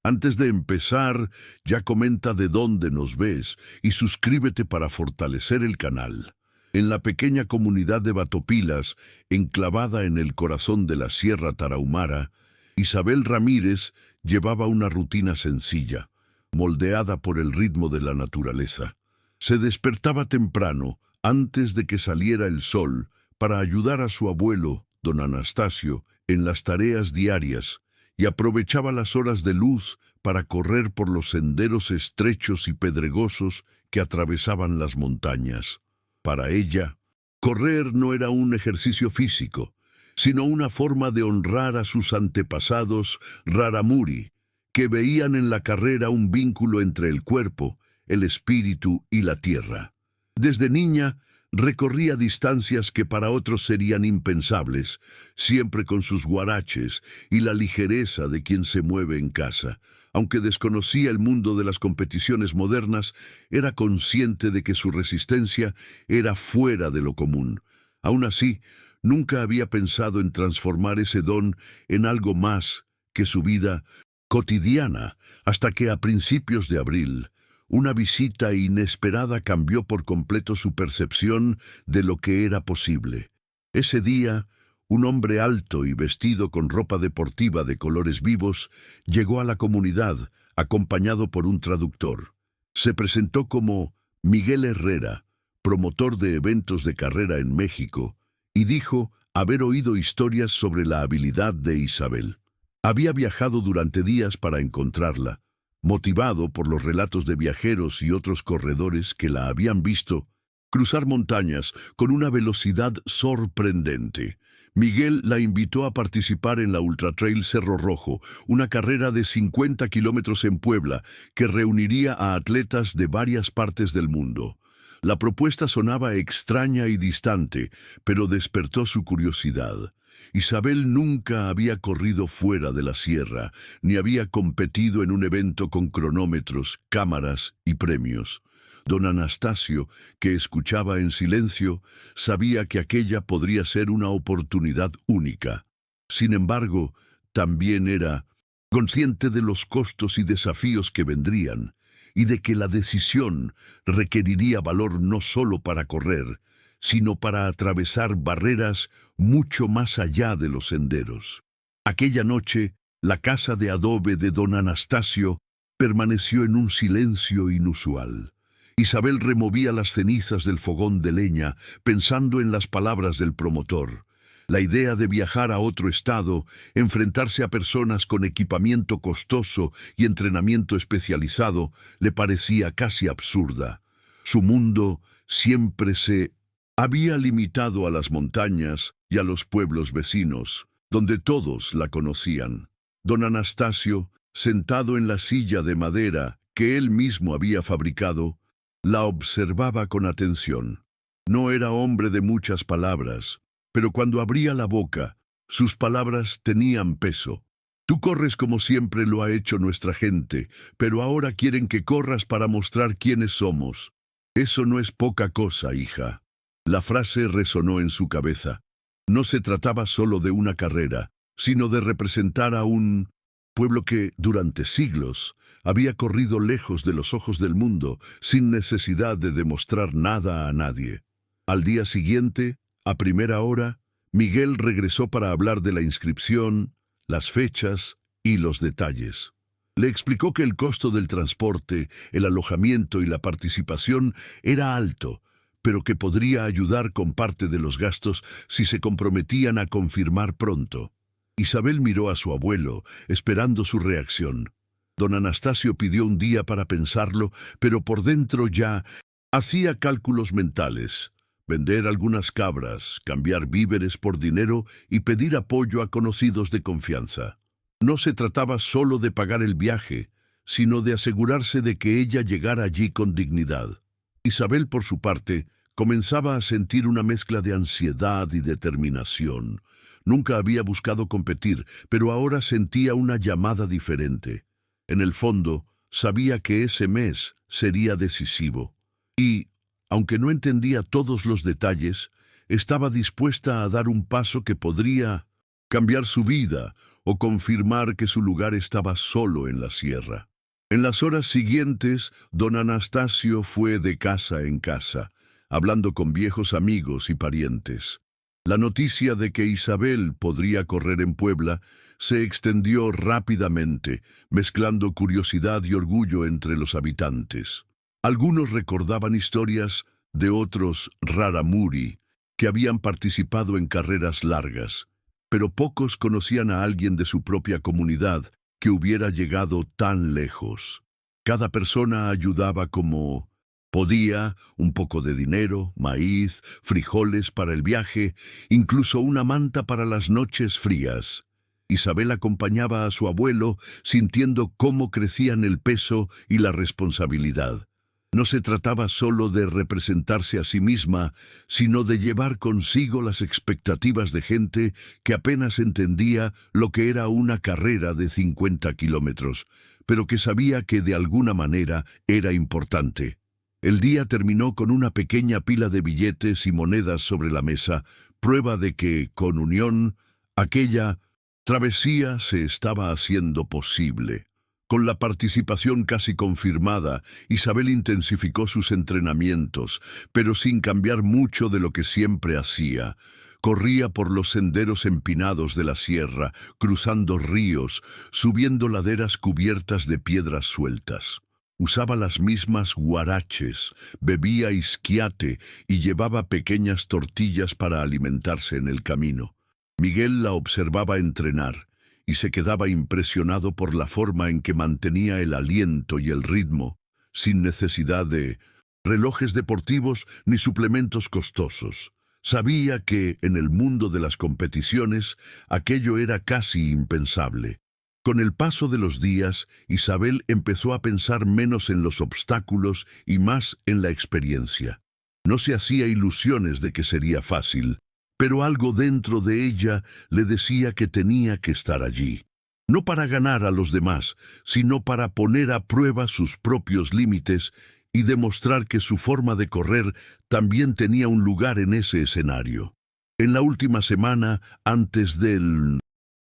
Antes de empezar, ya comenta de dónde nos ves y suscríbete para fortalecer el canal. En la pequeña comunidad de Batopilas, enclavada en el corazón de la Sierra Tarahumara, Isabel Ramírez llevaba una rutina sencilla, moldeada por el ritmo de la naturaleza. Se despertaba temprano, antes de que saliera el sol, para ayudar a su abuelo, don Anastasio, en las tareas diarias, y aprovechaba las horas de luz para correr por los senderos estrechos y pedregosos que atravesaban las montañas. Para ella, correr no era un ejercicio físico, sino una forma de honrar a sus antepasados Raramuri, que veían en la carrera un vínculo entre el cuerpo, el espíritu y la tierra. Desde niña, recorría distancias que para otros serían impensables, siempre con sus guaraches y la ligereza de quien se mueve en casa. Aunque desconocía el mundo de las competiciones modernas, era consciente de que su resistencia era fuera de lo común. Aún así, nunca había pensado en transformar ese don en algo más que su vida cotidiana, hasta que a principios de abril, una visita inesperada cambió por completo su percepción de lo que era posible. Ese día, un hombre alto y vestido con ropa deportiva de colores vivos llegó a la comunidad, acompañado por un traductor. Se presentó como Miguel Herrera, promotor de eventos de carrera en México, y dijo haber oído historias sobre la habilidad de Isabel. Había viajado durante días para encontrarla, motivado por los relatos de viajeros y otros corredores que la habían visto cruzar montañas con una velocidad sorprendente. Miguel la invitó a participar en la Ultra Trail Cerro Rojo, una carrera de 50 kilómetros en Puebla que reuniría a atletas de varias partes del mundo. La propuesta sonaba extraña y distante, pero despertó su curiosidad. Isabel nunca había corrido fuera de la sierra, ni había competido en un evento con cronómetros, cámaras y premios. Don Anastasio, que escuchaba en silencio, sabía que aquella podría ser una oportunidad única. Sin embargo, también era consciente de los costos y desafíos que vendrían, y de que la decisión requeriría valor no solo para correr, sino para atravesar barreras mucho más allá de los senderos. Aquella noche, la casa de adobe de don Anastasio permaneció en un silencio inusual. Isabel removía las cenizas del fogón de leña, pensando en las palabras del promotor. La idea de viajar a otro estado, enfrentarse a personas con equipamiento costoso y entrenamiento especializado, le parecía casi absurda. Su mundo siempre se había limitado a las montañas y a los pueblos vecinos, donde todos la conocían. Don Anastasio, sentado en la silla de madera que él mismo había fabricado, la observaba con atención. No era hombre de muchas palabras, pero cuando abría la boca, sus palabras tenían peso. Tú corres como siempre lo ha hecho nuestra gente, pero ahora quieren que corras para mostrar quiénes somos. Eso no es poca cosa, hija. La frase resonó en su cabeza. No se trataba solo de una carrera, sino de representar a un pueblo que, durante siglos, había corrido lejos de los ojos del mundo, sin necesidad de demostrar nada a nadie. Al día siguiente, a primera hora, Miguel regresó para hablar de la inscripción, las fechas y los detalles. Le explicó que el costo del transporte, el alojamiento y la participación era alto, pero que podría ayudar con parte de los gastos si se comprometían a confirmar pronto. Isabel miró a su abuelo, esperando su reacción. Don Anastasio pidió un día para pensarlo, pero por dentro ya hacía cálculos mentales. Vender algunas cabras, cambiar víveres por dinero y pedir apoyo a conocidos de confianza. No se trataba solo de pagar el viaje, sino de asegurarse de que ella llegara allí con dignidad. Isabel, por su parte, comenzaba a sentir una mezcla de ansiedad y determinación. Nunca había buscado competir, pero ahora sentía una llamada diferente. En el fondo, sabía que ese mes sería decisivo. Y, aunque no entendía todos los detalles, estaba dispuesta a dar un paso que podría cambiar su vida, o confirmar que su lugar estaba solo en la sierra. En las horas siguientes, don Anastasio fue de casa en casa, hablando con viejos amigos y parientes. La noticia de que Isabel podría correr en Puebla se extendió rápidamente, mezclando curiosidad y orgullo entre los habitantes. Algunos recordaban historias de otros raramuri, que habían participado en carreras largas, pero pocos conocían a alguien de su propia comunidad que hubiera llegado tan lejos. Cada persona ayudaba como podía, un poco de dinero, maíz, frijoles para el viaje, incluso una manta para las noches frías. Isabel acompañaba a su abuelo, sintiendo cómo crecían el peso y la responsabilidad. No se trataba solo de representarse a sí misma, sino de llevar consigo las expectativas de gente que apenas entendía lo que era una carrera de 50 kilómetros, pero que sabía que de alguna manera era importante. El día terminó con una pequeña pila de billetes y monedas sobre la mesa, prueba de que, con unión, aquella travesía se estaba haciendo posible. Con la participación casi confirmada, Isabel intensificó sus entrenamientos, pero sin cambiar mucho de lo que siempre hacía. Corría por los senderos empinados de la sierra, cruzando ríos, subiendo laderas cubiertas de piedras sueltas. Usaba las mismas huaraches, bebía isquiate y llevaba pequeñas tortillas para alimentarse en el camino. Miguel la observaba entrenar y se quedaba impresionado por la forma en que mantenía el aliento y el ritmo, sin necesidad de relojes deportivos ni suplementos costosos. Sabía que, en el mundo de las competiciones, aquello era casi impensable. Con el paso de los días, Isabel empezó a pensar menos en los obstáculos y más en la experiencia. No se hacía ilusiones de que sería fácil, pero algo dentro de ella le decía que tenía que estar allí. No para ganar a los demás, sino para poner a prueba sus propios límites y demostrar que su forma de correr también tenía un lugar en ese escenario. En la última semana, antes del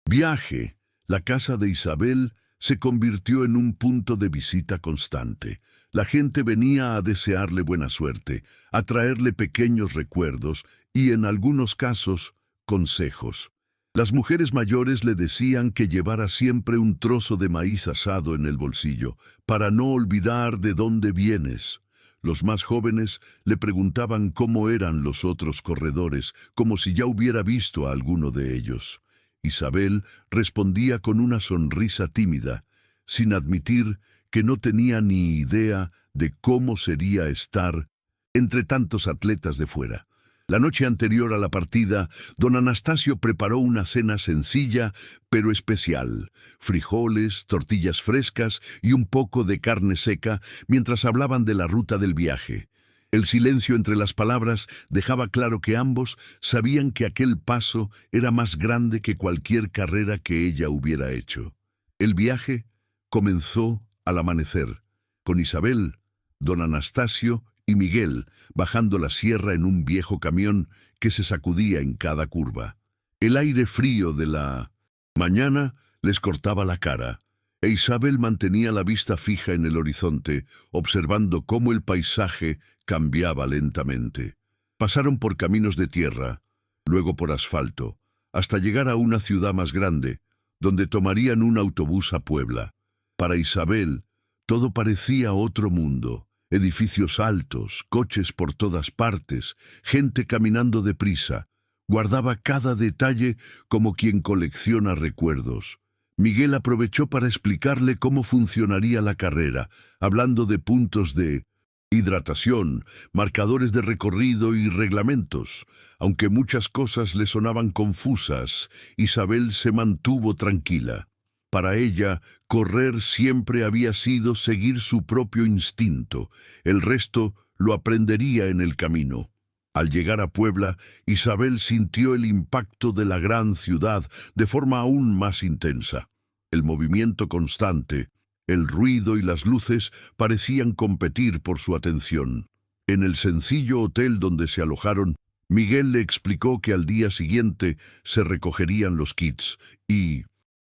viaje, la casa de Isabel se convirtió en un punto de visita constante. La gente venía a desearle buena suerte, a traerle pequeños recuerdos y, en algunos casos, consejos. Las mujeres mayores le decían que llevara siempre un trozo de maíz asado en el bolsillo, para no olvidar de dónde vienes. Los más jóvenes le preguntaban cómo eran los otros corredores, como si ya hubiera visto a alguno de ellos. Isabel respondía con una sonrisa tímida, sin admitir que no tenía ni idea de cómo sería estar entre tantos atletas de fuera. La noche anterior a la partida, don Anastasio preparó una cena sencilla pero especial: frijoles, tortillas frescas y un poco de carne seca mientras hablaban de la ruta del viaje. El silencio entre las palabras dejaba claro que ambos sabían que aquel paso era más grande que cualquier carrera que ella hubiera hecho. El viaje comenzó al amanecer, con Isabel, don Anastasio y Miguel bajando la sierra en un viejo camión que se sacudía en cada curva. El aire frío de la mañana les cortaba la cara, e Isabel mantenía la vista fija en el horizonte, observando cómo el paisaje cambiaba lentamente. Pasaron por caminos de tierra, luego por asfalto, hasta llegar a una ciudad más grande, donde tomarían un autobús a Puebla. Para Isabel, todo parecía otro mundo: edificios altos, coches por todas partes, gente caminando deprisa. Guardaba cada detalle como quien colecciona recuerdos. Miguel aprovechó para explicarle cómo funcionaría la carrera, hablando de puntos de hidratación, marcadores de recorrido y reglamentos. Aunque muchas cosas le sonaban confusas, Isabel se mantuvo tranquila. Para ella, correr siempre había sido seguir su propio instinto. El resto lo aprendería en el camino. Al llegar a Puebla, Isabel sintió el impacto de la gran ciudad de forma aún más intensa. El movimiento constante, el ruido y las luces parecían competir por su atención. En el sencillo hotel donde se alojaron, Miguel le explicó que al día siguiente se recogerían los kits y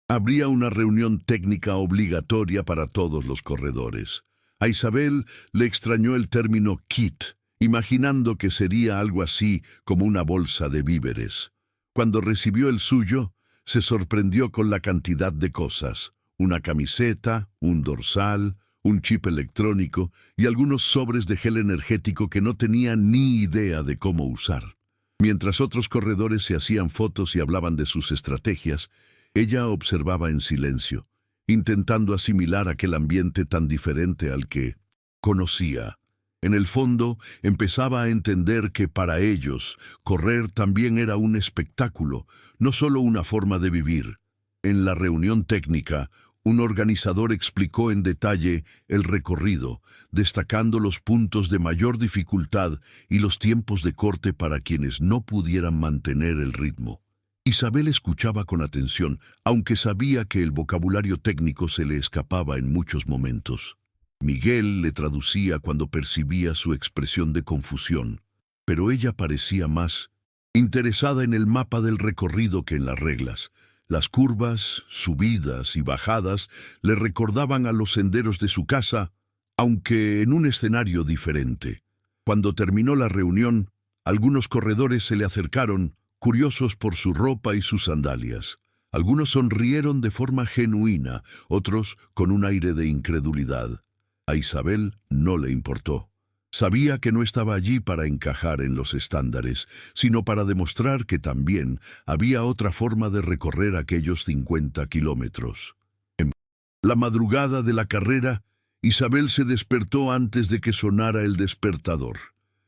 Habría una reunión técnica obligatoria para todos los corredores. A Isabel le extrañó el término kit, imaginando que sería algo así como una bolsa de víveres. Cuando recibió el suyo, se sorprendió con la cantidad de cosas: una camiseta, un dorsal, un chip electrónico y algunos sobres de gel energético que no tenía ni idea de cómo usar. Mientras otros corredores se hacían fotos y hablaban de sus estrategias, ella observaba en silencio, intentando asimilar aquel ambiente tan diferente al que conocía. En el fondo, empezaba a entender que para ellos, correr también era un espectáculo, no solo una forma de vivir. En la reunión técnica, un organizador explicó en detalle el recorrido, destacando los puntos de mayor dificultad y los tiempos de corte para quienes no pudieran mantener el ritmo. Isabel escuchaba con atención, aunque sabía que el vocabulario técnico se le escapaba en muchos momentos. Miguel le traducía cuando percibía su expresión de confusión, pero ella parecía más interesada en el mapa del recorrido que en las reglas. Las curvas, subidas y bajadas le recordaban a los senderos de su casa, aunque en un escenario diferente. Cuando terminó la reunión, algunos corredores se le acercaron, curiosos por su ropa y sus sandalias. Algunos sonrieron de forma genuina, otros con un aire de incredulidad. A Isabel no le importó. Sabía que no estaba allí para encajar en los estándares, sino para demostrar que también había otra forma de recorrer aquellos 50 kilómetros. En la madrugada de la carrera, Isabel se despertó antes de que sonara el despertador.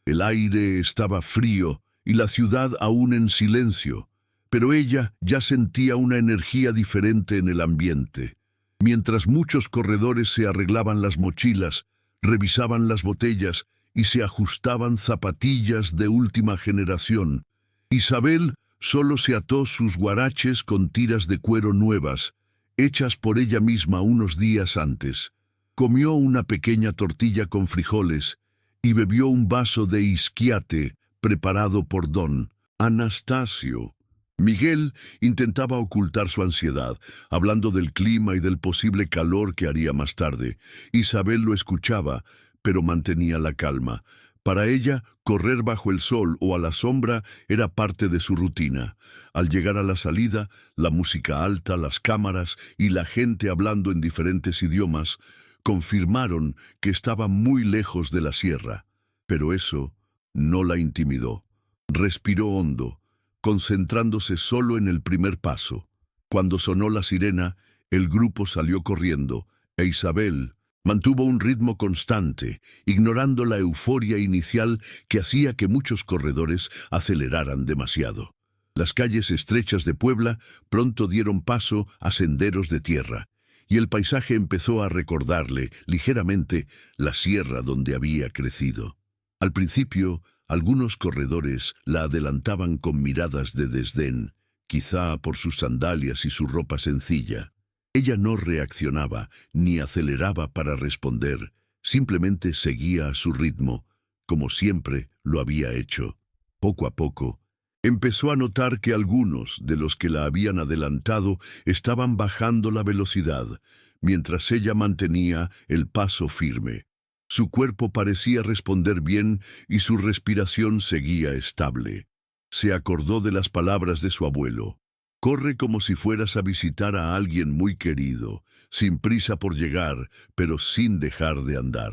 El aire estaba frío y la ciudad aún en silencio, pero ella ya sentía una energía diferente en el ambiente. Mientras muchos corredores se arreglaban las mochilas, revisaban las botellas y se ajustaban zapatillas de última generación, Isabel solo se ató sus guaraches con tiras de cuero nuevas, hechas por ella misma unos días antes. Comió una pequeña tortilla con frijoles y bebió un vaso de isquiate preparado por don Anastasio. Miguel intentaba ocultar su ansiedad, hablando del clima y del posible calor que haría más tarde. Isabel lo escuchaba, pero mantenía la calma. Para ella, correr bajo el sol o a la sombra era parte de su rutina. Al llegar a la salida, la música alta, las cámaras y la gente hablando en diferentes idiomas confirmaron que estaba muy lejos de la sierra. Pero eso no la intimidó. Respiró hondo, concentrándose solo en el primer paso. Cuando sonó la sirena, el grupo salió corriendo, e Isabel mantuvo un ritmo constante, ignorando la euforia inicial que hacía que muchos corredores aceleraran demasiado. Las calles estrechas de Puebla pronto dieron paso a senderos de tierra, y el paisaje empezó a recordarle ligeramente la sierra donde había crecido. Al principio, algunos corredores la adelantaban con miradas de desdén, quizá por sus sandalias y su ropa sencilla. Ella no reaccionaba ni aceleraba para responder, simplemente seguía a su ritmo, como siempre lo había hecho. Poco a poco, empezó a notar que algunos de los que la habían adelantado estaban bajando la velocidad, mientras ella mantenía el paso firme. Su cuerpo parecía responder bien y su respiración seguía estable. Se acordó de las palabras de su abuelo. Corre como si fueras a visitar a alguien muy querido, sin prisa por llegar, pero sin dejar de andar.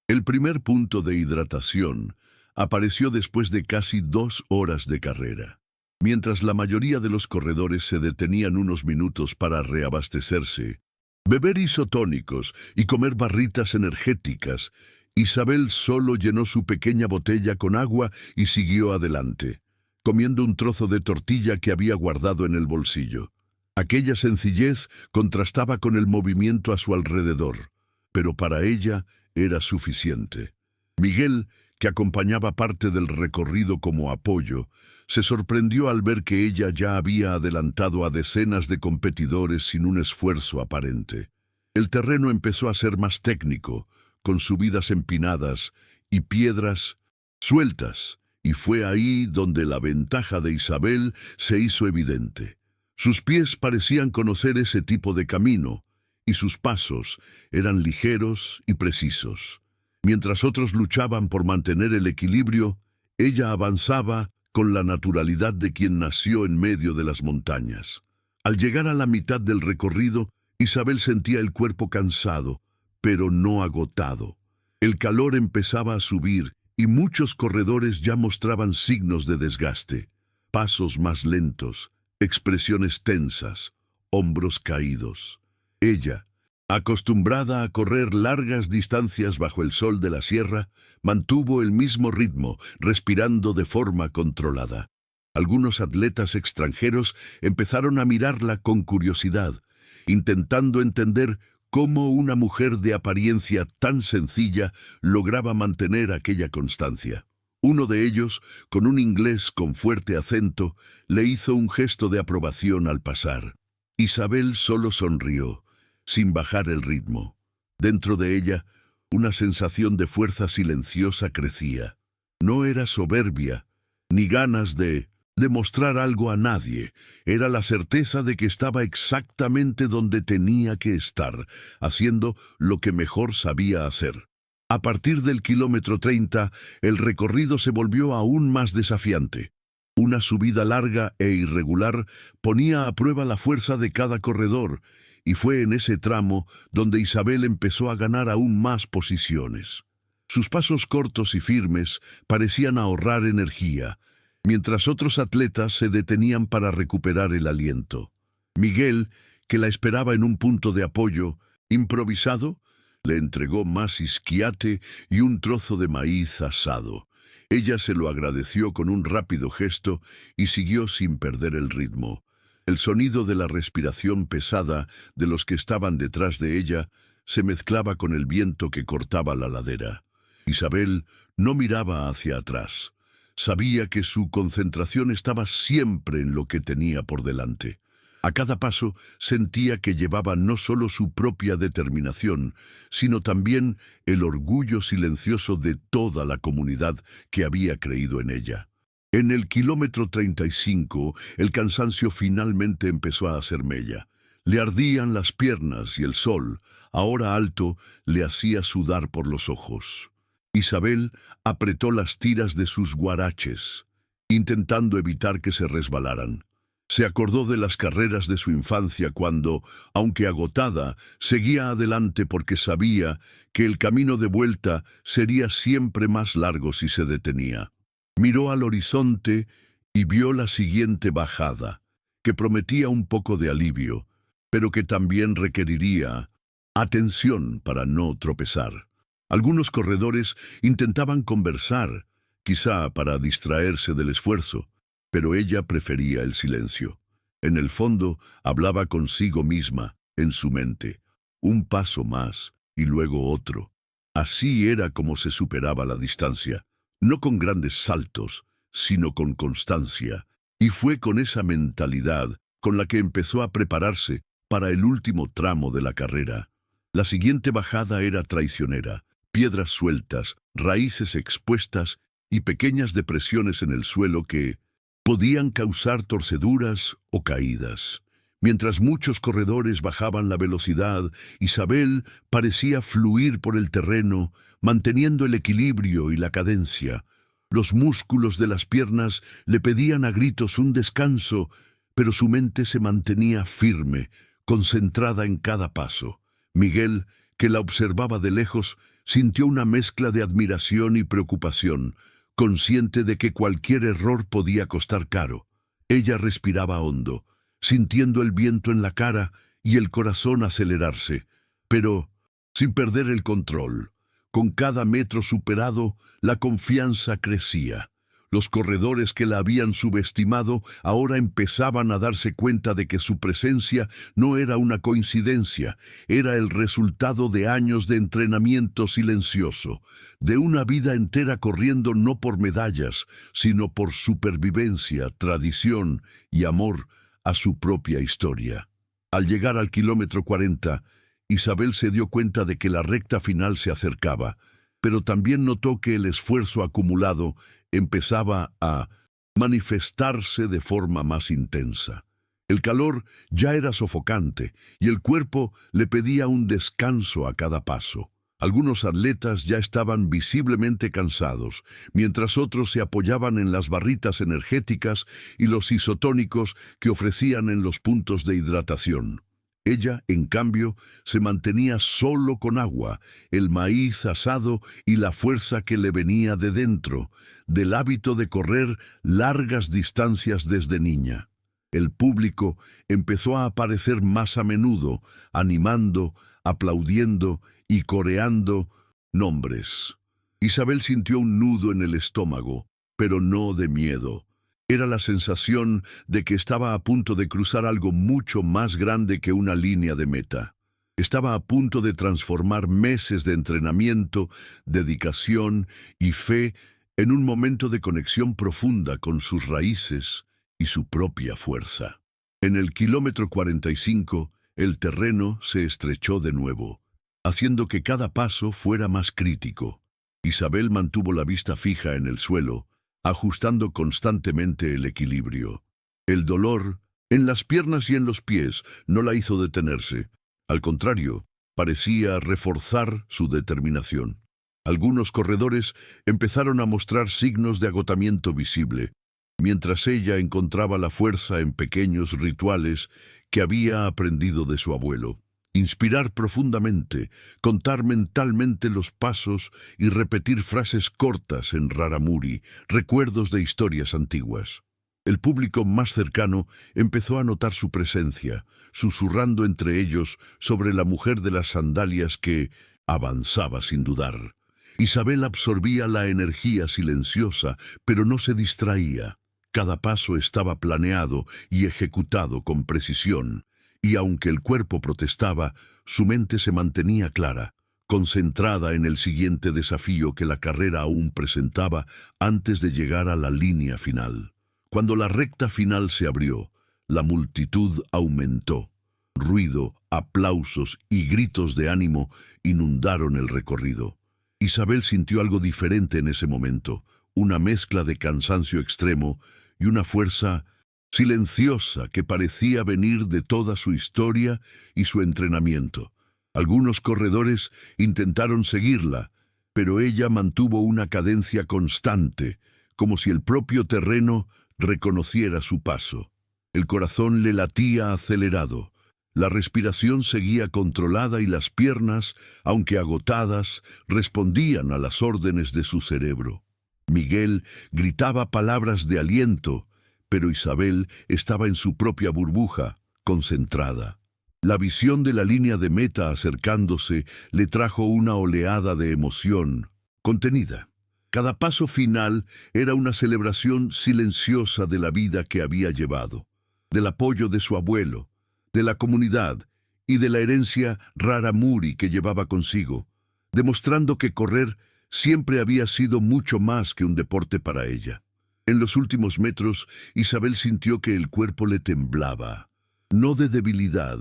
El primer punto de hidratación apareció después de casi 2 horas de carrera. Mientras la mayoría de los corredores se detenían unos minutos para reabastecerse, beber isotónicos y comer barritas energéticas, Isabel solo llenó su pequeña botella con agua y siguió adelante, comiendo un trozo de tortilla que había guardado en el bolsillo. Aquella sencillez contrastaba con el movimiento a su alrededor, pero para ella era suficiente. Miguel, que acompañaba parte del recorrido como apoyo, se sorprendió al ver que ella ya había adelantado a decenas de competidores sin un esfuerzo aparente. El terreno empezó a ser más técnico, con subidas empinadas y piedras sueltas, y fue ahí donde la ventaja de Isabel se hizo evidente. Sus pies parecían conocer ese tipo de camino, y sus pasos eran ligeros y precisos. Mientras otros luchaban por mantener el equilibrio, ella avanzaba con la naturalidad de quien nació en medio de las montañas. Al llegar a la mitad del recorrido, Isabel sentía el cuerpo cansado, pero no agotado. El calor empezaba a subir y muchos corredores ya mostraban signos de desgaste. Pasos más lentos, expresiones tensas, hombros caídos. Ella, acostumbrada a correr largas distancias bajo el sol de la sierra, mantuvo el mismo ritmo, respirando de forma controlada. Algunos atletas extranjeros empezaron a mirarla con curiosidad, intentando entender cómo una mujer de apariencia tan sencilla lograba mantener aquella constancia. Uno de ellos, con un inglés con fuerte acento, le hizo un gesto de aprobación al pasar. Isabel solo sonrió, sin bajar el ritmo. Dentro de ella, una sensación de fuerza silenciosa crecía. No era soberbia, ni ganas de demostrar algo a nadie. Era la certeza de que estaba exactamente donde tenía que estar, haciendo lo que mejor sabía hacer. A partir del kilómetro 30, el recorrido se volvió aún más desafiante. Una subida larga e irregular ponía a prueba la fuerza de cada corredor, y fue en ese tramo donde Isabel empezó a ganar aún más posiciones. Sus pasos cortos y firmes parecían ahorrar energía, mientras otros atletas se detenían para recuperar el aliento. Miguel, que la esperaba en un punto de apoyo improvisado, le entregó más isquiate y un trozo de maíz asado. Ella se lo agradeció con un rápido gesto y siguió sin perder el ritmo. El sonido de la respiración pesada de los que estaban detrás de ella se mezclaba con el viento que cortaba la ladera. Isabel no miraba hacia atrás. Sabía que su concentración estaba siempre en lo que tenía por delante. A cada paso sentía que llevaba no solo su propia determinación, sino también el orgullo silencioso de toda la comunidad que había creído en ella. En el kilómetro 35, el cansancio finalmente empezó a hacer mella. Le ardían las piernas y el sol, ahora alto, le hacía sudar por los ojos. Isabel apretó las tiras de sus guaraches, intentando evitar que se resbalaran. Se acordó de las carreras de su infancia cuando, aunque agotada, seguía adelante porque sabía que el camino de vuelta sería siempre más largo si se detenía. Miró al horizonte y vio la siguiente bajada, que prometía un poco de alivio, pero que también requeriría atención para no tropezar. Algunos corredores intentaban conversar, quizá para distraerse del esfuerzo, pero ella prefería el silencio. En el fondo, hablaba consigo misma, en su mente. Un paso más, y luego otro. Así era como se superaba la distancia, no con grandes saltos, sino con constancia. Y fue con esa mentalidad con la que empezó a prepararse para el último tramo de la carrera. La siguiente bajada era traicionera. Piedras sueltas, raíces expuestas y pequeñas depresiones en el suelo que podían causar torceduras o caídas. Mientras muchos corredores bajaban la velocidad, Isabel parecía fluir por el terreno, manteniendo el equilibrio y la cadencia. Los músculos de las piernas le pedían a gritos un descanso, pero su mente se mantenía firme, concentrada en cada paso. Miguel, que la observaba de lejos, sintió una mezcla de admiración y preocupación, consciente de que cualquier error podía costar caro. Ella respiraba hondo, sintiendo el viento en la cara y el corazón acelerarse, pero sin perder el control. Con cada metro superado, la confianza crecía. Los corredores que la habían subestimado ahora empezaban a darse cuenta de que su presencia no era una coincidencia, era el resultado de años de entrenamiento silencioso, de una vida entera corriendo no por medallas, sino por supervivencia, tradición y amor a su propia historia. Al llegar al kilómetro 40, Isabel se dio cuenta de que la recta final se acercaba, pero también notó que el esfuerzo acumulado empezaba a manifestarse de forma más intensa. El calor ya era sofocante y el cuerpo le pedía un descanso a cada paso. Algunos atletas ya estaban visiblemente cansados, mientras otros se apoyaban en las barritas energéticas y los isotónicos que ofrecían en los puntos de hidratación. Ella, en cambio, se mantenía solo con agua, el maíz asado y la fuerza que le venía de dentro, del hábito de correr largas distancias desde niña. El público empezó a aparecer más a menudo, animando, aplaudiendo y coreando nombres. Isabel sintió un nudo en el estómago, pero no de miedo. Era la sensación de que estaba a punto de cruzar algo mucho más grande que una línea de meta. Estaba a punto de transformar meses de entrenamiento, dedicación y fe en un momento de conexión profunda con sus raíces y su propia fuerza. En el kilómetro 45, el terreno se estrechó de nuevo, haciendo que cada paso fuera más crítico. Isabel mantuvo la vista fija en el suelo, ajustando constantemente el equilibrio. El dolor, en las piernas y en los pies, no la hizo detenerse. Al contrario, parecía reforzar su determinación. Algunos corredores empezaron a mostrar signos de agotamiento visible, mientras ella encontraba la fuerza en pequeños rituales que había aprendido de su abuelo. Inspirar profundamente, contar mentalmente los pasos y repetir frases cortas en raramuri, recuerdos de historias antiguas. El público más cercano empezó a notar su presencia, susurrando entre ellos sobre la mujer de las sandalias que avanzaba sin dudar. Isabel absorbía la energía silenciosa, pero no se distraía. Cada paso estaba planeado y ejecutado con precisión. Y aunque el cuerpo protestaba, su mente se mantenía clara, concentrada en el siguiente desafío que la carrera aún presentaba antes de llegar a la línea final. Cuando la recta final se abrió, la multitud aumentó. Ruido, aplausos y gritos de ánimo inundaron el recorrido. Isabel sintió algo diferente en ese momento, una mezcla de cansancio extremo y una fuerza silenciosa que parecía venir de toda su historia y su entrenamiento. Algunos corredores intentaron seguirla, pero ella mantuvo una cadencia constante, como si el propio terreno reconociera su paso. El corazón le latía acelerado, la respiración seguía controlada y las piernas, aunque agotadas, respondían a las órdenes de su cerebro. Miguel gritaba palabras de aliento, pero Isabel estaba en su propia burbuja, concentrada. La visión de la línea de meta acercándose le trajo una oleada de emoción, contenida. Cada paso final era una celebración silenciosa de la vida que había llevado, del apoyo de su abuelo, de la comunidad y de la herencia raramuri que llevaba consigo, demostrando que correr siempre había sido mucho más que un deporte para ella. En los últimos metros, Isabel sintió que el cuerpo le temblaba, no de debilidad,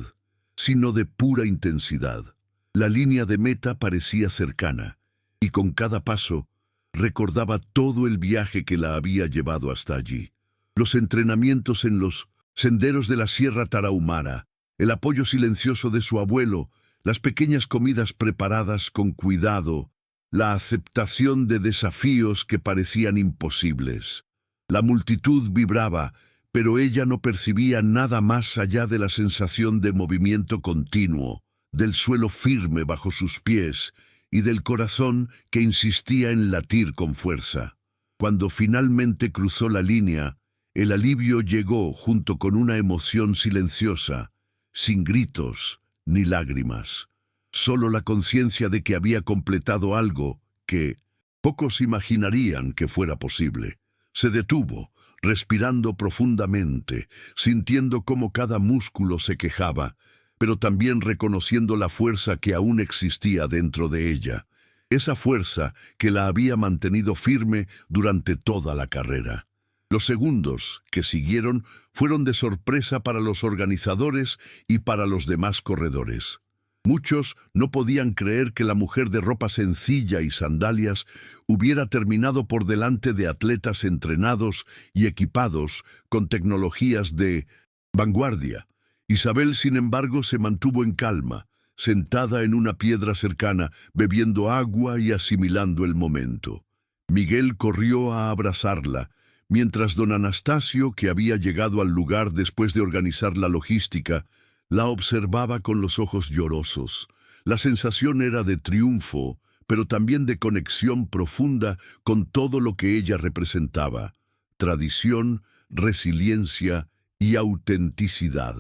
sino de pura intensidad. La línea de meta parecía cercana, y con cada paso recordaba todo el viaje que la había llevado hasta allí. Los entrenamientos en los senderos de la Sierra Tarahumara, el apoyo silencioso de su abuelo, las pequeñas comidas preparadas con cuidado, la aceptación de desafíos que parecían imposibles. La multitud vibraba, pero ella no percibía nada más allá de la sensación de movimiento continuo, del suelo firme bajo sus pies y del corazón que insistía en latir con fuerza. Cuando finalmente cruzó la línea, el alivio llegó junto con una emoción silenciosa, sin gritos ni lágrimas. Solo la conciencia de que había completado algo que pocos imaginarían que fuera posible. Se detuvo, respirando profundamente, sintiendo cómo cada músculo se quejaba, pero también reconociendo la fuerza que aún existía dentro de ella, esa fuerza que la había mantenido firme durante toda la carrera. Los segundos que siguieron fueron de sorpresa para los organizadores y para los demás corredores. Muchos no podían creer que la mujer de ropa sencilla y sandalias hubiera terminado por delante de atletas entrenados y equipados con tecnologías de vanguardia. Isabel, sin embargo, se mantuvo en calma, sentada en una piedra cercana, bebiendo agua y asimilando el momento. Miguel corrió a abrazarla, mientras don Anastasio, que había llegado al lugar después de organizar la logística, la observaba con los ojos llorosos. La sensación era de triunfo, pero también de conexión profunda con todo lo que ella representaba: tradición, resiliencia y autenticidad.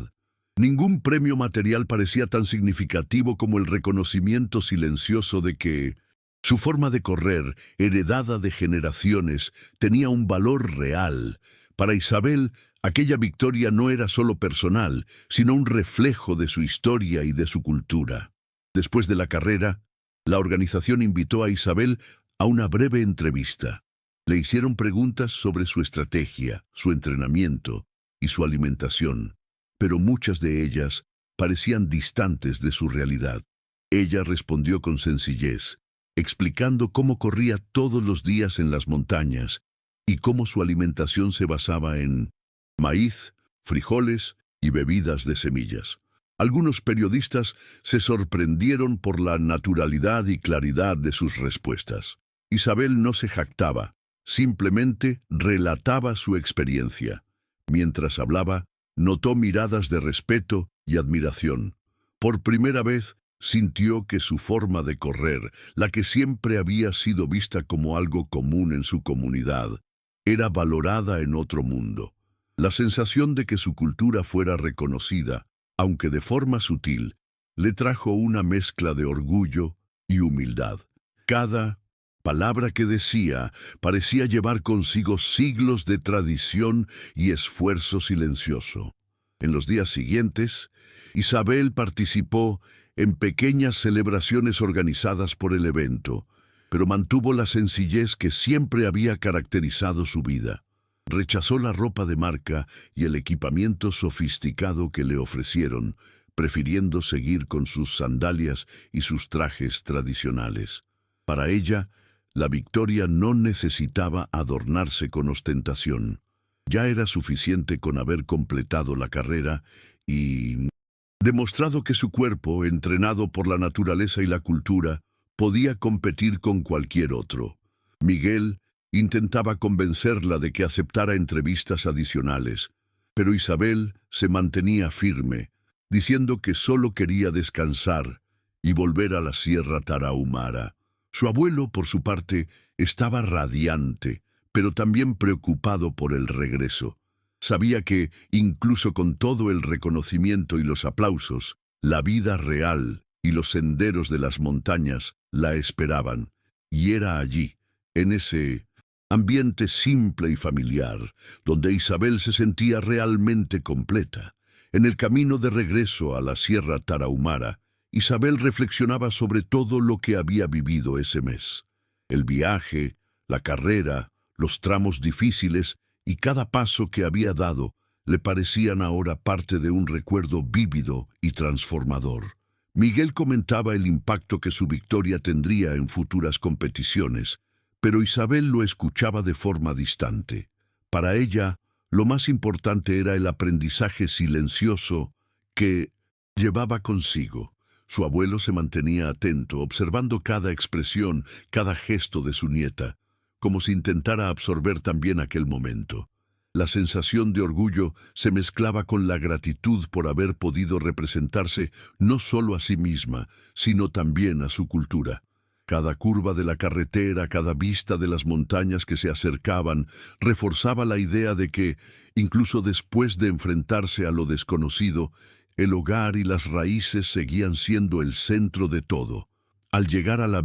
Ningún premio material parecía tan significativo como el reconocimiento silencioso de que su forma de correr, heredada de generaciones, tenía un valor real. Para Isabel, aquella victoria no era solo personal, sino un reflejo de su historia y de su cultura. Después de la carrera, la organización invitó a Isabel a una breve entrevista. Le hicieron preguntas sobre su estrategia, su entrenamiento y su alimentación, pero muchas de ellas parecían distantes de su realidad. Ella respondió con sencillez, explicando cómo corría todos los días en las montañas y cómo su alimentación se basaba en maíz, frijoles y bebidas de semillas. Algunos periodistas se sorprendieron por la naturalidad y claridad de sus respuestas. Isabel no se jactaba, simplemente relataba su experiencia. Mientras hablaba, notó miradas de respeto y admiración. Por primera vez, sintió que su forma de correr, la que siempre había sido vista como algo común en su comunidad, era valorada en otro mundo. La sensación de que su cultura fuera reconocida, aunque de forma sutil, le trajo una mezcla de orgullo y humildad. Cada palabra que decía parecía llevar consigo siglos de tradición y esfuerzo silencioso. En los días siguientes, Isabel participó en pequeñas celebraciones organizadas por el evento, pero mantuvo la sencillez que siempre había caracterizado su vida. Rechazó la ropa de marca y el equipamiento sofisticado que le ofrecieron, prefiriendo seguir con sus sandalias y sus trajes tradicionales. Para ella, la victoria no necesitaba adornarse con ostentación. Ya era suficiente con haber completado la carrera y demostrado que su cuerpo, entrenado por la naturaleza y la cultura, podía competir con cualquier otro. Miguel intentaba convencerla de que aceptara entrevistas adicionales, pero Isabel se mantenía firme, diciendo que solo quería descansar y volver a la Sierra Tarahumara. Su abuelo, por su parte, estaba radiante, pero también preocupado por el regreso. Sabía que, incluso con todo el reconocimiento y los aplausos, la vida real y los senderos de las montañas la esperaban, y era allí, en ese ambiente simple y familiar, donde Isabel se sentía realmente completa. En el camino de regreso a la Sierra Tarahumara, Isabel reflexionaba sobre todo lo que había vivido ese mes. El viaje, la carrera, los tramos difíciles y cada paso que había dado le parecían ahora parte de un recuerdo vívido y transformador. Miguel comentaba el impacto que su victoria tendría en futuras competiciones, pero Isabel lo escuchaba de forma distante. Para ella, lo más importante era el aprendizaje silencioso que llevaba consigo. Su abuelo se mantenía atento, observando cada expresión, cada gesto de su nieta, como si intentara absorber también aquel momento. La sensación de orgullo se mezclaba con la gratitud por haber podido representarse no solo a sí misma, sino también a su cultura. Cada curva de la carretera, cada vista de las montañas que se acercaban, reforzaba la idea de que, incluso después de enfrentarse a lo desconocido, el hogar y las raíces seguían siendo el centro de todo. Al llegar a la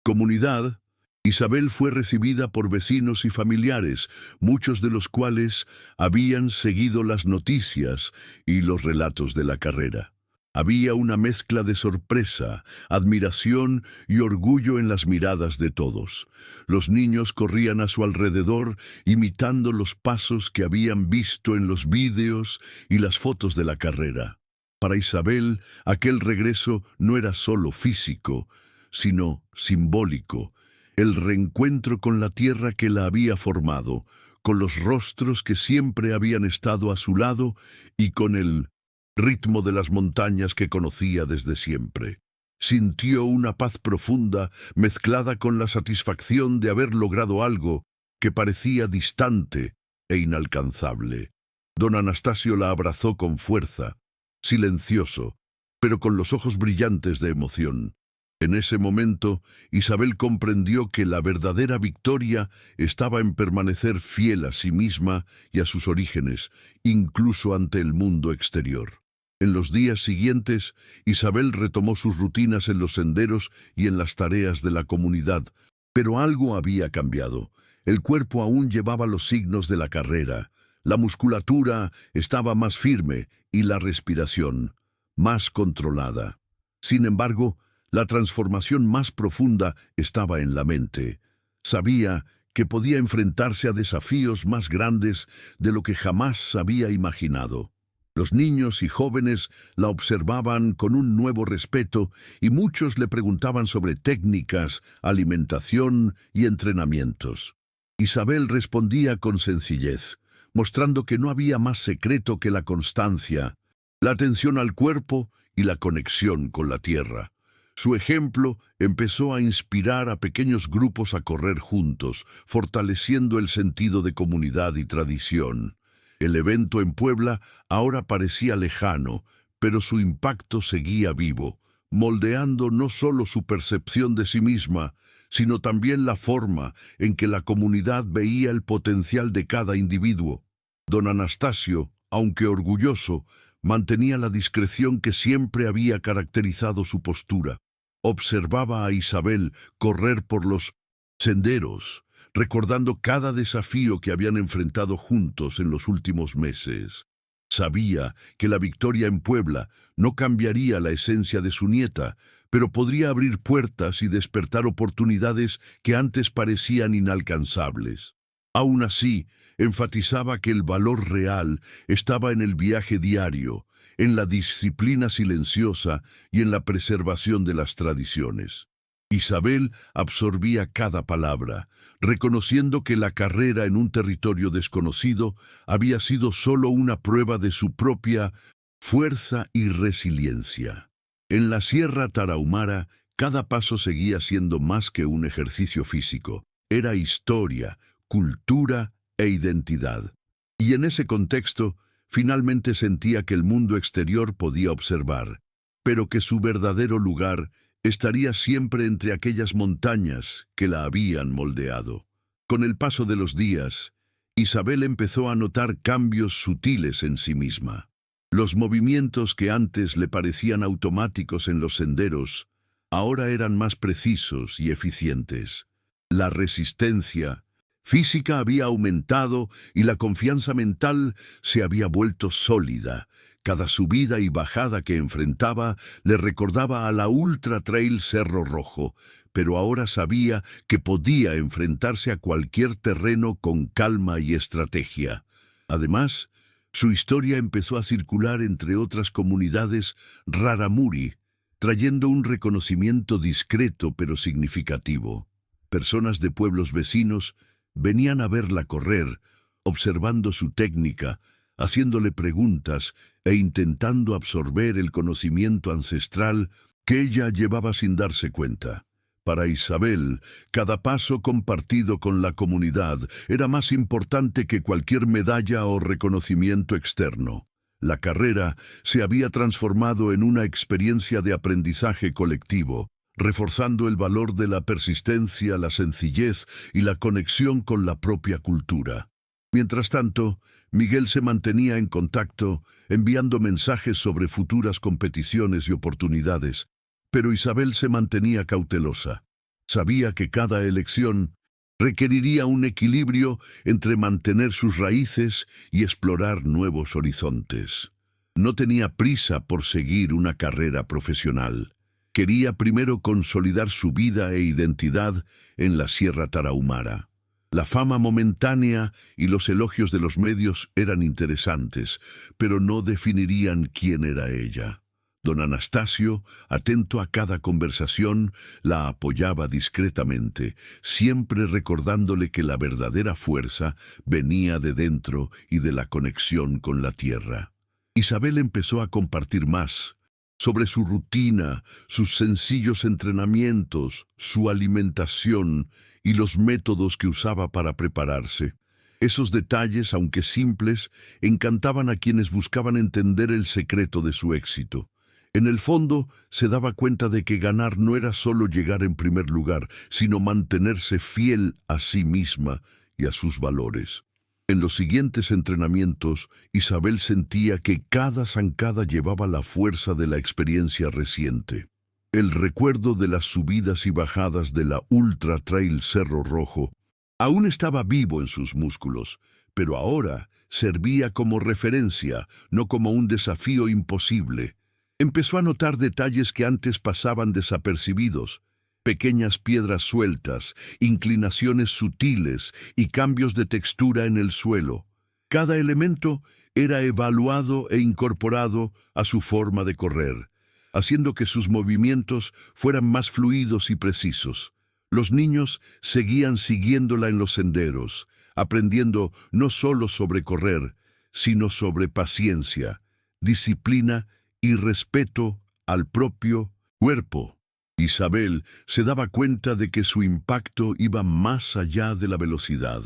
comunidad, Isabel fue recibida por vecinos y familiares, muchos de los cuales habían seguido las noticias y los relatos de la carrera. Había una mezcla de sorpresa, admiración y orgullo en las miradas de todos. Los niños corrían a su alrededor, imitando los pasos que habían visto en los vídeos y las fotos de la carrera. Para Isabel, aquel regreso no era solo físico, sino simbólico. El reencuentro con la tierra que la había formado, con los rostros que siempre habían estado a su lado y con el ritmo de las montañas que conocía desde siempre. Sintió una paz profunda mezclada con la satisfacción de haber logrado algo que parecía distante e inalcanzable. Don Anastasio la abrazó con fuerza, silencioso, pero con los ojos brillantes de emoción. En ese momento, Isabel comprendió que la verdadera victoria estaba en permanecer fiel a sí misma y a sus orígenes, incluso ante el mundo exterior. En los días siguientes, Isabel retomó sus rutinas en los senderos y en las tareas de la comunidad, pero algo había cambiado. El cuerpo aún llevaba los signos de la carrera, la musculatura estaba más firme y la respiración más controlada. Sin embargo, la transformación más profunda estaba en la mente. Sabía que podía enfrentarse a desafíos más grandes de lo que jamás había imaginado. Los niños y jóvenes la observaban con un nuevo respeto y muchos le preguntaban sobre técnicas, alimentación y entrenamientos. Isabel respondía con sencillez, mostrando que no había más secreto que la constancia, la atención al cuerpo y la conexión con la tierra. Su ejemplo empezó a inspirar a pequeños grupos a correr juntos, fortaleciendo el sentido de comunidad y tradición. El evento en Puebla ahora parecía lejano, pero su impacto seguía vivo, moldeando no solo su percepción de sí misma, sino también la forma en que la comunidad veía el potencial de cada individuo. Don Anastasio, aunque orgulloso, mantenía la discreción que siempre había caracterizado su postura. Observaba a Isabel correr por los senderos, recordando cada desafío que habían enfrentado juntos en los últimos meses. Sabía que la victoria en Puebla no cambiaría la esencia de su nieta, pero podría abrir puertas y despertar oportunidades que antes parecían inalcanzables. Aún así, enfatizaba que el valor real estaba en el viaje diario, en la disciplina silenciosa y en la preservación de las tradiciones. Isabel absorbía cada palabra, reconociendo que la carrera en un territorio desconocido había sido solo una prueba de su propia fuerza y resiliencia. En la Sierra Tarahumara, cada paso seguía siendo más que un ejercicio físico. Era historia, cultura e identidad. Y en ese contexto, finalmente sentía que el mundo exterior podía observar, pero que su verdadero lugar estaría siempre entre aquellas montañas que la habían moldeado. Con el paso de los días, Isabel empezó a notar cambios sutiles en sí misma. Los movimientos que antes le parecían automáticos en los senderos, ahora eran más precisos y eficientes. La resistencia física había aumentado y la confianza mental se había vuelto sólida. Cada subida y bajada que enfrentaba le recordaba a la Ultra Trail Cerro Rojo, pero ahora sabía que podía enfrentarse a cualquier terreno con calma y estrategia. Además, su historia empezó a circular entre otras comunidades rarámuri, trayendo un reconocimiento discreto pero significativo. Personas de pueblos vecinos venían a verla correr, observando su técnica, haciéndole preguntas e intentando absorber el conocimiento ancestral que ella llevaba sin darse cuenta. Para Isabel, cada paso compartido con la comunidad era más importante que cualquier medalla o reconocimiento externo. La carrera se había transformado en una experiencia de aprendizaje colectivo, reforzando el valor de la persistencia, la sencillez y la conexión con la propia cultura. Mientras tanto, Miguel se mantenía en contacto, enviando mensajes sobre futuras competiciones y oportunidades, pero Isabel se mantenía cautelosa. Sabía que cada elección requeriría un equilibrio entre mantener sus raíces y explorar nuevos horizontes. No tenía prisa por seguir una carrera profesional. Quería primero consolidar su vida e identidad en la Sierra Tarahumara. La fama momentánea y los elogios de los medios eran interesantes, pero no definirían quién era ella. Don Anastasio, atento a cada conversación, la apoyaba discretamente, siempre recordándole que la verdadera fuerza venía de dentro y de la conexión con la tierra. Isabel empezó a compartir más sobre su rutina, sus sencillos entrenamientos, su alimentación y los métodos que usaba para prepararse. Esos detalles, aunque simples, encantaban a quienes buscaban entender el secreto de su éxito. En el fondo, se daba cuenta de que ganar no era solo llegar en primer lugar, sino mantenerse fiel a sí misma y a sus valores. En los siguientes entrenamientos, Isabel sentía que cada zancada llevaba la fuerza de la experiencia reciente. El recuerdo de las subidas y bajadas de la Ultra Trail Cerro Rojo aún estaba vivo en sus músculos, pero ahora servía como referencia, no como un desafío imposible. Empezó a notar detalles que antes pasaban desapercibidos: pequeñas piedras sueltas, inclinaciones sutiles y cambios de textura en el suelo. Cada elemento era evaluado e incorporado a su forma de correr, haciendo que sus movimientos fueran más fluidos y precisos. Los niños seguían siguiéndola en los senderos, aprendiendo no solo sobre correr, sino sobre paciencia, disciplina y respeto al propio cuerpo. Isabel se daba cuenta de que su impacto iba más allá de la velocidad.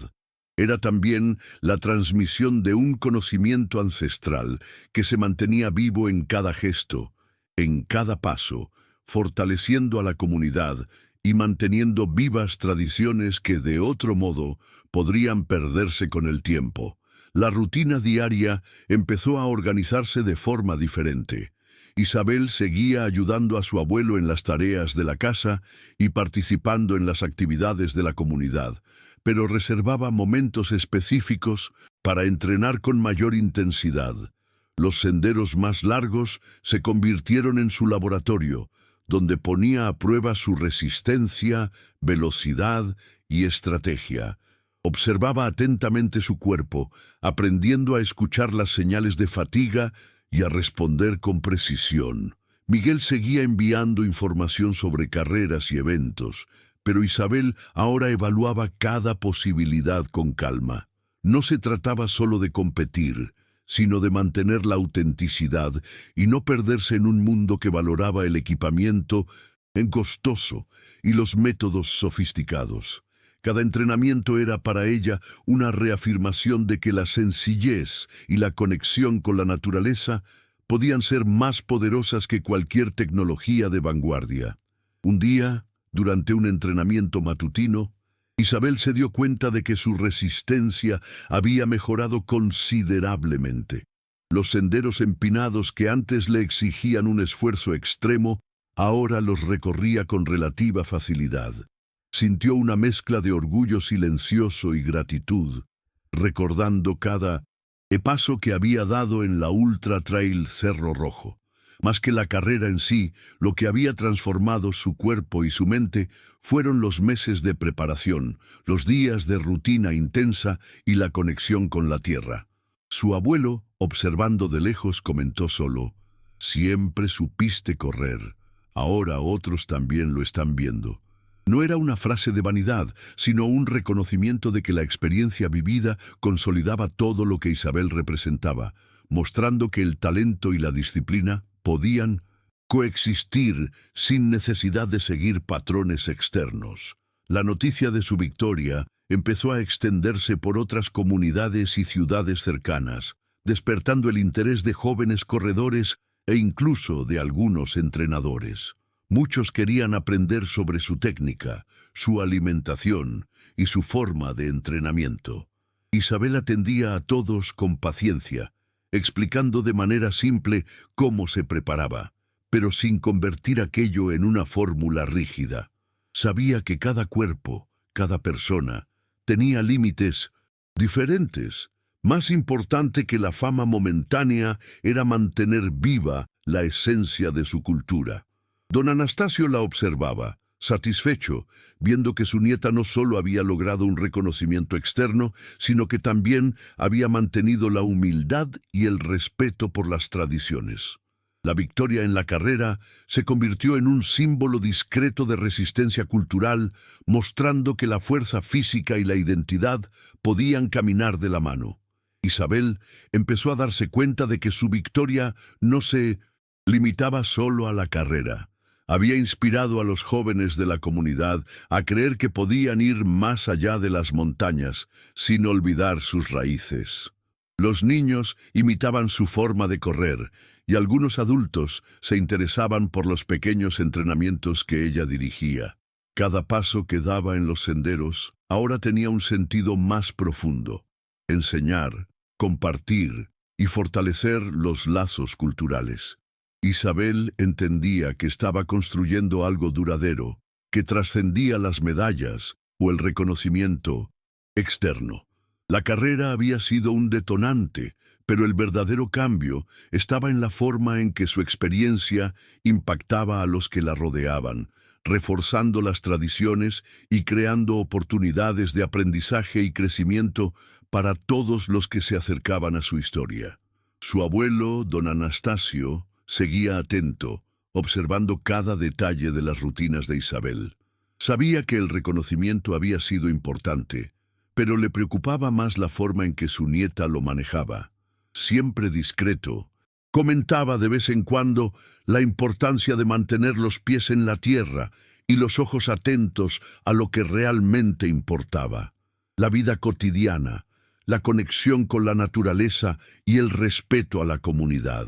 Era también la transmisión de un conocimiento ancestral que se mantenía vivo en cada gesto, en cada paso, fortaleciendo a la comunidad y manteniendo vivas tradiciones que de otro modo podrían perderse con el tiempo. La rutina diaria empezó a organizarse de forma diferente. Isabel seguía ayudando a su abuelo en las tareas de la casa y participando en las actividades de la comunidad, pero reservaba momentos específicos para entrenar con mayor intensidad. Los senderos más largos se convirtieron en su laboratorio, donde ponía a prueba su resistencia, velocidad y estrategia. Observaba atentamente su cuerpo, aprendiendo a escuchar las señales de fatiga y a responder con precisión. Miguel seguía enviando información sobre carreras y eventos, pero Isabel ahora evaluaba cada posibilidad con calma. No se trataba solo de competir, sino de mantener la autenticidad y no perderse en un mundo que valoraba el equipamiento costoso y los métodos sofisticados. Cada entrenamiento era para ella una reafirmación de que la sencillez y la conexión con la naturaleza podían ser más poderosas que cualquier tecnología de vanguardia. Un día, durante un entrenamiento matutino, Isabel se dio cuenta de que su resistencia había mejorado considerablemente. Los senderos empinados que antes le exigían un esfuerzo extremo, ahora los recorría con relativa facilidad. Sintió una mezcla de orgullo silencioso y gratitud, recordando cada paso que había dado en la Ultra Trail Cerro Rojo. Más que la carrera en sí, lo que había transformado su cuerpo y su mente fueron los meses de preparación, los días de rutina intensa y la conexión con la tierra. Su abuelo, observando de lejos, comentó solo: «Siempre supiste correr. Ahora otros también lo están viendo». No era una frase de vanidad, sino un reconocimiento de que la experiencia vivida consolidaba todo lo que Isabel representaba, mostrando que el talento y la disciplina podían coexistir sin necesidad de seguir patrones externos. La noticia de su victoria empezó a extenderse por otras comunidades y ciudades cercanas, despertando el interés de jóvenes corredores e incluso de algunos entrenadores. Muchos querían aprender sobre su técnica, su alimentación y su forma de entrenamiento. Isabel atendía a todos con paciencia, explicando de manera simple cómo se preparaba, pero sin convertir aquello en una fórmula rígida. Sabía que cada cuerpo, cada persona, tenía límites diferentes. Más importante que la fama momentánea era mantener viva la esencia de su cultura. Don Anastasio la observaba, satisfecho, viendo que su nieta no solo había logrado un reconocimiento externo, sino que también había mantenido la humildad y el respeto por las tradiciones. La victoria en la carrera se convirtió en un símbolo discreto de resistencia cultural, mostrando que la fuerza física y la identidad podían caminar de la mano. Isabel empezó a darse cuenta de que su victoria no se limitaba solo a la carrera. Había inspirado a los jóvenes de la comunidad a creer que podían ir más allá de las montañas, sin olvidar sus raíces. Los niños imitaban su forma de correr, y algunos adultos se interesaban por los pequeños entrenamientos que ella dirigía. Cada paso que daba en los senderos ahora tenía un sentido más profundo: enseñar, compartir y fortalecer los lazos culturales. Isabel entendía que estaba construyendo algo duradero, que trascendía las medallas o el reconocimiento externo. La carrera había sido un detonante, pero el verdadero cambio estaba en la forma en que su experiencia impactaba a los que la rodeaban, reforzando las tradiciones y creando oportunidades de aprendizaje y crecimiento para todos los que se acercaban a su historia. Su abuelo, don Anastasio, seguía atento, observando cada detalle de las rutinas de Isabel. Sabía que el reconocimiento había sido importante, pero le preocupaba más la forma en que su nieta lo manejaba. Siempre discreto, comentaba de vez en cuando la importancia de mantener los pies en la tierra y los ojos atentos a lo que realmente importaba: la vida cotidiana, la conexión con la naturaleza y el respeto a la comunidad.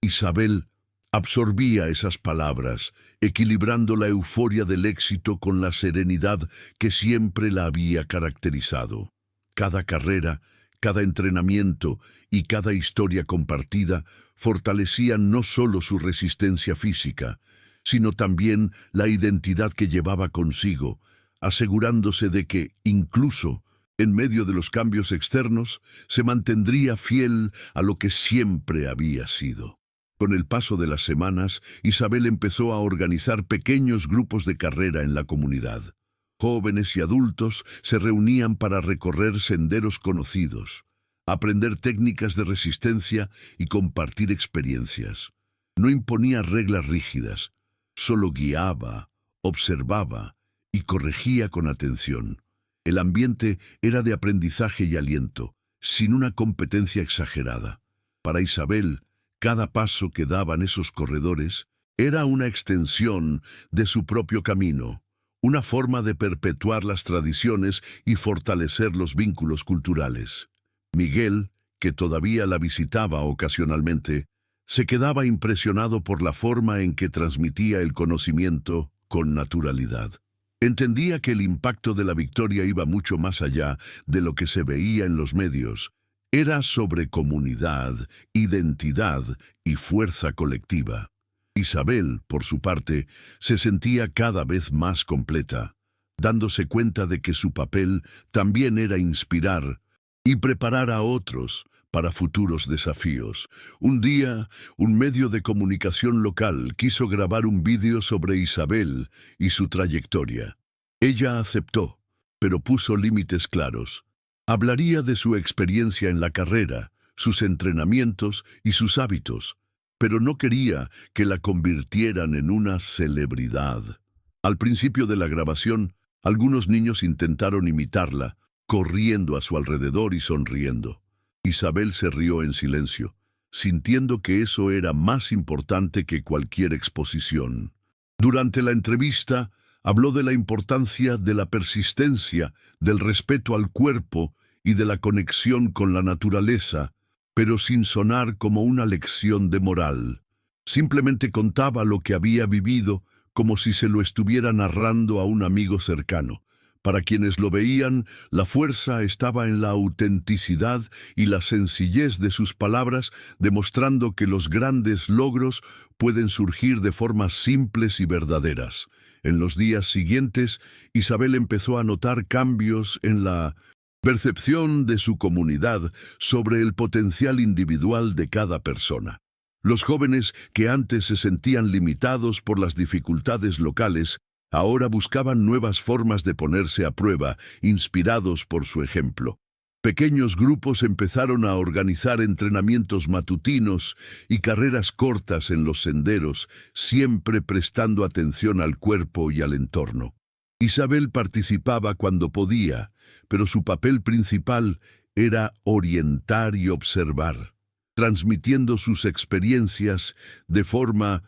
Isabel absorbía esas palabras, equilibrando la euforia del éxito con la serenidad que siempre la había caracterizado. Cada carrera, cada entrenamiento y cada historia compartida fortalecían no solo su resistencia física, sino también la identidad que llevaba consigo, asegurándose de que, incluso en medio de los cambios externos, se mantendría fiel a lo que siempre había sido. Con el paso de las semanas, Isabel empezó a organizar pequeños grupos de carrera en la comunidad. Jóvenes y adultos se reunían para recorrer senderos conocidos, aprender técnicas de resistencia y compartir experiencias. No imponía reglas rígidas, solo guiaba, observaba y corregía con atención. El ambiente era de aprendizaje y aliento, sin una competencia exagerada. Para Isabel, cada paso que daban esos corredores era una extensión de su propio camino, una forma de perpetuar las tradiciones y fortalecer los vínculos culturales. Miguel, que todavía la visitaba ocasionalmente, se quedaba impresionado por la forma en que transmitía el conocimiento con naturalidad. Entendía que el impacto de la victoria iba mucho más allá de lo que se veía en los medios. Era sobre comunidad, identidad y fuerza colectiva. Isabel, por su parte, se sentía cada vez más completa, dándose cuenta de que su papel también era inspirar y preparar a otros para futuros desafíos. Un día, un medio de comunicación local quiso grabar un vídeo sobre Isabel y su trayectoria. Ella aceptó, pero puso límites claros. Hablaría de su experiencia en la carrera, sus entrenamientos y sus hábitos, pero no quería que la convirtieran en una celebridad. Al principio de la grabación, algunos niños intentaron imitarla, corriendo a su alrededor y sonriendo. Isabel se rió en silencio, sintiendo que eso era más importante que cualquier exposición. Durante la entrevista, habló de la importancia de la persistencia, del respeto al cuerpo y de la conexión con la naturaleza, pero sin sonar como una lección de moral. Simplemente contaba lo que había vivido como si se lo estuviera narrando a un amigo cercano. Para quienes lo veían, la fuerza estaba en la autenticidad y la sencillez de sus palabras, demostrando que los grandes logros pueden surgir de formas simples y verdaderas. En los días siguientes, Isabel empezó a notar cambios en la percepción de su comunidad sobre el potencial individual de cada persona. Los jóvenes que antes se sentían limitados por las dificultades locales, ahora buscaban nuevas formas de ponerse a prueba, inspirados por su ejemplo. Pequeños grupos empezaron a organizar entrenamientos matutinos y carreras cortas en los senderos, siempre prestando atención al cuerpo y al entorno. Isabel participaba cuando podía, pero su papel principal era orientar y observar, transmitiendo sus experiencias de forma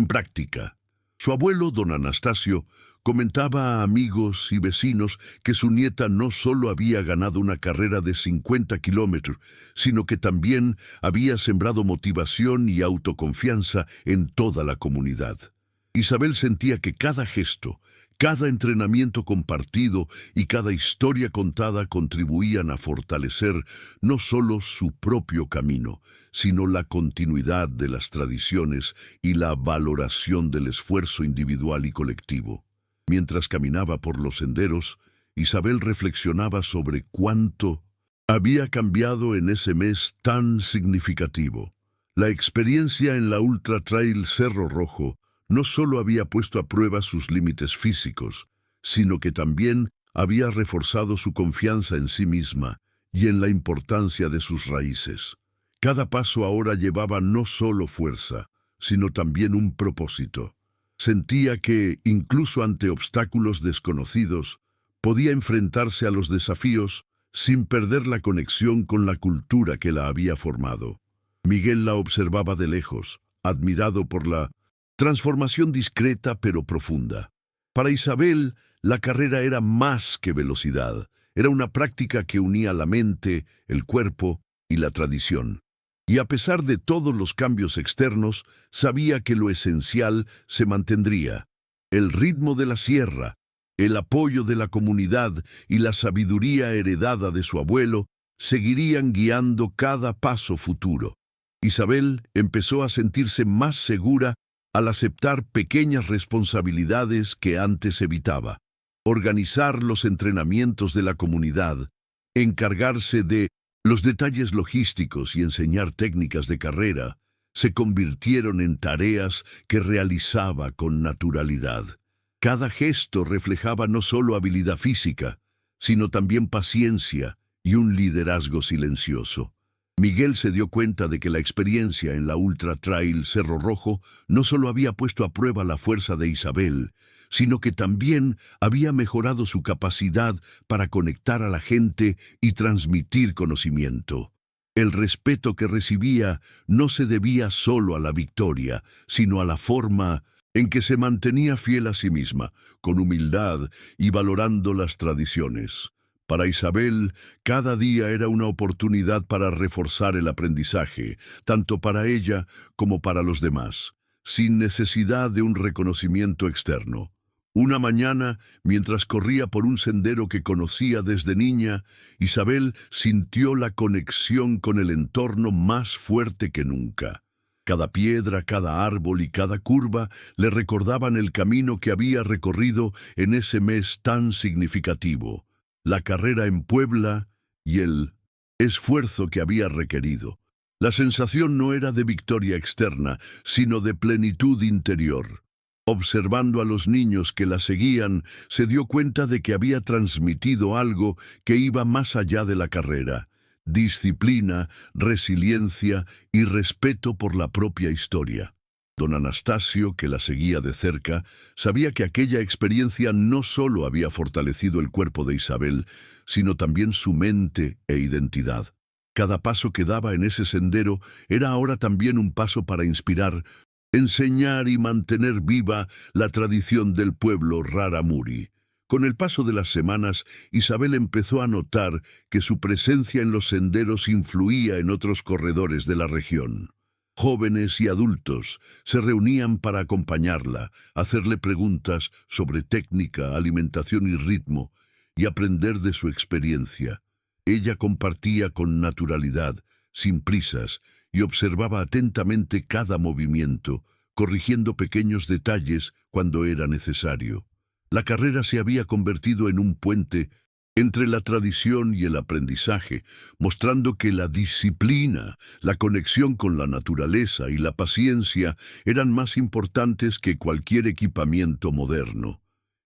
práctica. Su abuelo, don Anastasio, comentaba a amigos y vecinos que su nieta no solo había ganado una carrera de 50 kilómetros, sino que también había sembrado motivación y autoconfianza en toda la comunidad. Isabel sentía que cada gesto, cada entrenamiento compartido y cada historia contada contribuían a fortalecer no solo su propio camino, sino la continuidad de las tradiciones y la valoración del esfuerzo individual y colectivo. Mientras caminaba por los senderos, Isabel reflexionaba sobre cuánto había cambiado en ese mes tan significativo. La experiencia en la Ultra Trail Cerro Rojo no solo había puesto a prueba sus límites físicos, sino que también había reforzado su confianza en sí misma y en la importancia de sus raíces. Cada paso ahora llevaba no solo fuerza, sino también un propósito. Sentía que, incluso ante obstáculos desconocidos, podía enfrentarse a los desafíos sin perder la conexión con la cultura que la había formado. Miguel la observaba de lejos, admirado por la transformación discreta pero profunda. Para Isabel, la carrera era más que velocidad. Era una práctica que unía la mente, el cuerpo y la tradición. Y a pesar de todos los cambios externos, sabía que lo esencial se mantendría. El ritmo de la sierra, el apoyo de la comunidad y la sabiduría heredada de su abuelo seguirían guiando cada paso futuro. Isabel empezó a sentirse más segura al aceptar pequeñas responsabilidades que antes evitaba. Organizar los entrenamientos de la comunidad, encargarse de los detalles logísticos y enseñar técnicas de carrera, se convirtieron en tareas que realizaba con naturalidad. Cada gesto reflejaba no solo habilidad física, sino también paciencia y un liderazgo silencioso. Miguel se dio cuenta de que la experiencia en la Ultra Trail Cerro Rojo no solo había puesto a prueba la fuerza de Isabel, sino que también había mejorado su capacidad para conectar a la gente y transmitir conocimiento. El respeto que recibía no se debía solo a la victoria, sino a la forma en que se mantenía fiel a sí misma, con humildad y valorando las tradiciones. Para Isabel, cada día era una oportunidad para reforzar el aprendizaje, tanto para ella como para los demás, sin necesidad de un reconocimiento externo. Una mañana, mientras corría por un sendero que conocía desde niña, Isabel sintió la conexión con el entorno más fuerte que nunca. Cada piedra, cada árbol y cada curva le recordaban el camino que había recorrido en ese mes tan significativo, la carrera en Puebla y el esfuerzo que había requerido. La sensación no era de victoria externa, sino de plenitud interior. Observando a los niños que la seguían, se dio cuenta de que había transmitido algo que iba más allá de la carrera: disciplina, resiliencia y respeto por la propia historia. Don Anastasio, que la seguía de cerca, sabía que aquella experiencia no solo había fortalecido el cuerpo de Isabel, sino también su mente e identidad. Cada paso que daba en ese sendero era ahora también un paso para inspirar, enseñar y mantener viva la tradición del pueblo Raramuri. Con el paso de las semanas, Isabel empezó a notar que su presencia en los senderos influía en otros corredores de la región. Jóvenes y adultos se reunían para acompañarla, hacerle preguntas sobre técnica, alimentación y ritmo, y aprender de su experiencia. Ella compartía con naturalidad, sin prisas, y observaba atentamente cada movimiento, corrigiendo pequeños detalles cuando era necesario. La carrera se había convertido en un puente entre la tradición y el aprendizaje, mostrando que la disciplina, la conexión con la naturaleza y la paciencia eran más importantes que cualquier equipamiento moderno.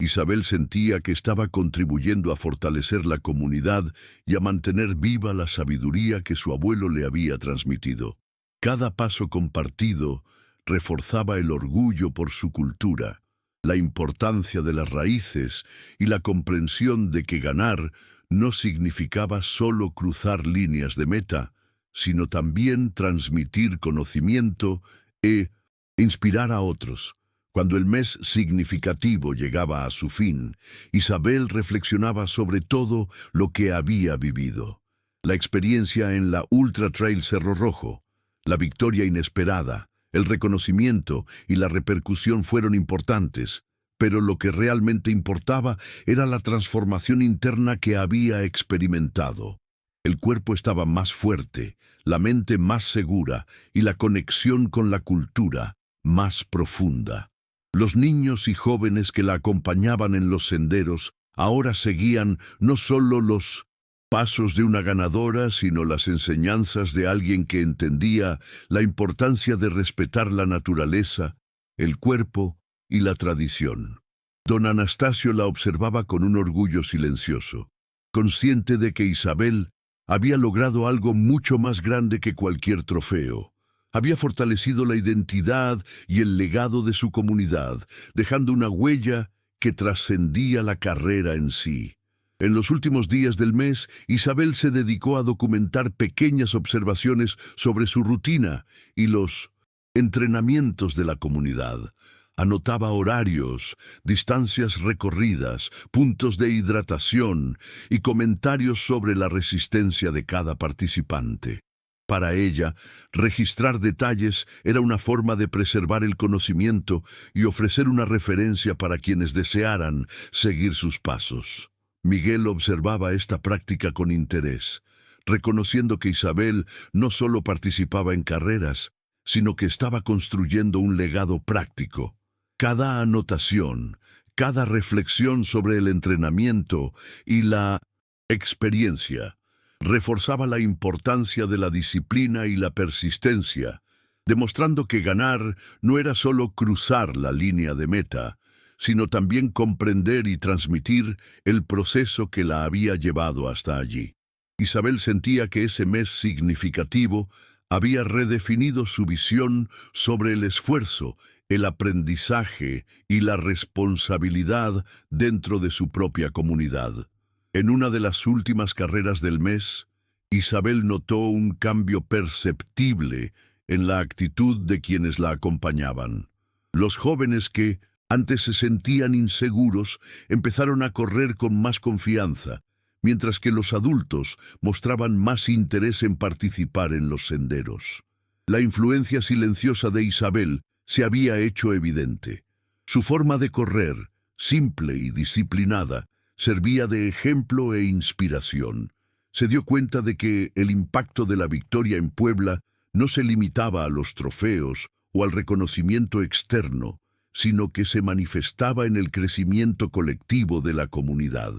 Isabel sentía que estaba contribuyendo a fortalecer la comunidad y a mantener viva la sabiduría que su abuelo le había transmitido. Cada paso compartido reforzaba el orgullo por su cultura, la importancia de las raíces y la comprensión de que ganar no significaba solo cruzar líneas de meta, sino también transmitir conocimiento e inspirar a otros. Cuando el mes significativo llegaba a su fin, Isabel reflexionaba sobre todo lo que había vivido. La experiencia en la Ultra Trail Cerro Rojo, la victoria inesperada, el reconocimiento y la repercusión fueron importantes, pero lo que realmente importaba era la transformación interna que había experimentado. El cuerpo estaba más fuerte, la mente más segura y la conexión con la cultura más profunda. Los niños y jóvenes que la acompañaban en los senderos ahora seguían no solo los pasos de una ganadora, sino las enseñanzas de alguien que entendía la importancia de respetar la naturaleza, el cuerpo y la tradición. Don Anastasio la observaba con un orgullo silencioso, consciente de que Isabel había logrado algo mucho más grande que cualquier trofeo. Había fortalecido la identidad y el legado de su comunidad, dejando una huella que trascendía la carrera en sí. En los últimos días del mes, Isabel se dedicó a documentar pequeñas observaciones sobre su rutina y los entrenamientos de la comunidad. Anotaba horarios, distancias recorridas, puntos de hidratación y comentarios sobre la resistencia de cada participante. Para ella, registrar detalles era una forma de preservar el conocimiento y ofrecer una referencia para quienes desearan seguir sus pasos. Miguel observaba esta práctica con interés, reconociendo que Isabel no solo participaba en carreras, sino que estaba construyendo un legado práctico. Cada anotación, cada reflexión sobre el entrenamiento y la experiencia reforzaba la importancia de la disciplina y la persistencia, demostrando que ganar no era solo cruzar la línea de meta, sino también comprender y transmitir el proceso que la había llevado hasta allí. Isabel sentía que ese mes significativo había redefinido su visión sobre el esfuerzo, el aprendizaje y la responsabilidad dentro de su propia comunidad. En una de las últimas carreras del mes, Isabel notó un cambio perceptible en la actitud de quienes la acompañaban. Los jóvenes que antes se sentían inseguros empezaron a correr con más confianza, mientras que los adultos mostraban más interés en participar en los senderos. La influencia silenciosa de Isabel se había hecho evidente. Su forma de correr, simple y disciplinada, servía de ejemplo e inspiración. Se dio cuenta de que el impacto de la victoria en Puebla no se limitaba a los trofeos o al reconocimiento externo, sino que se manifestaba en el crecimiento colectivo de la comunidad.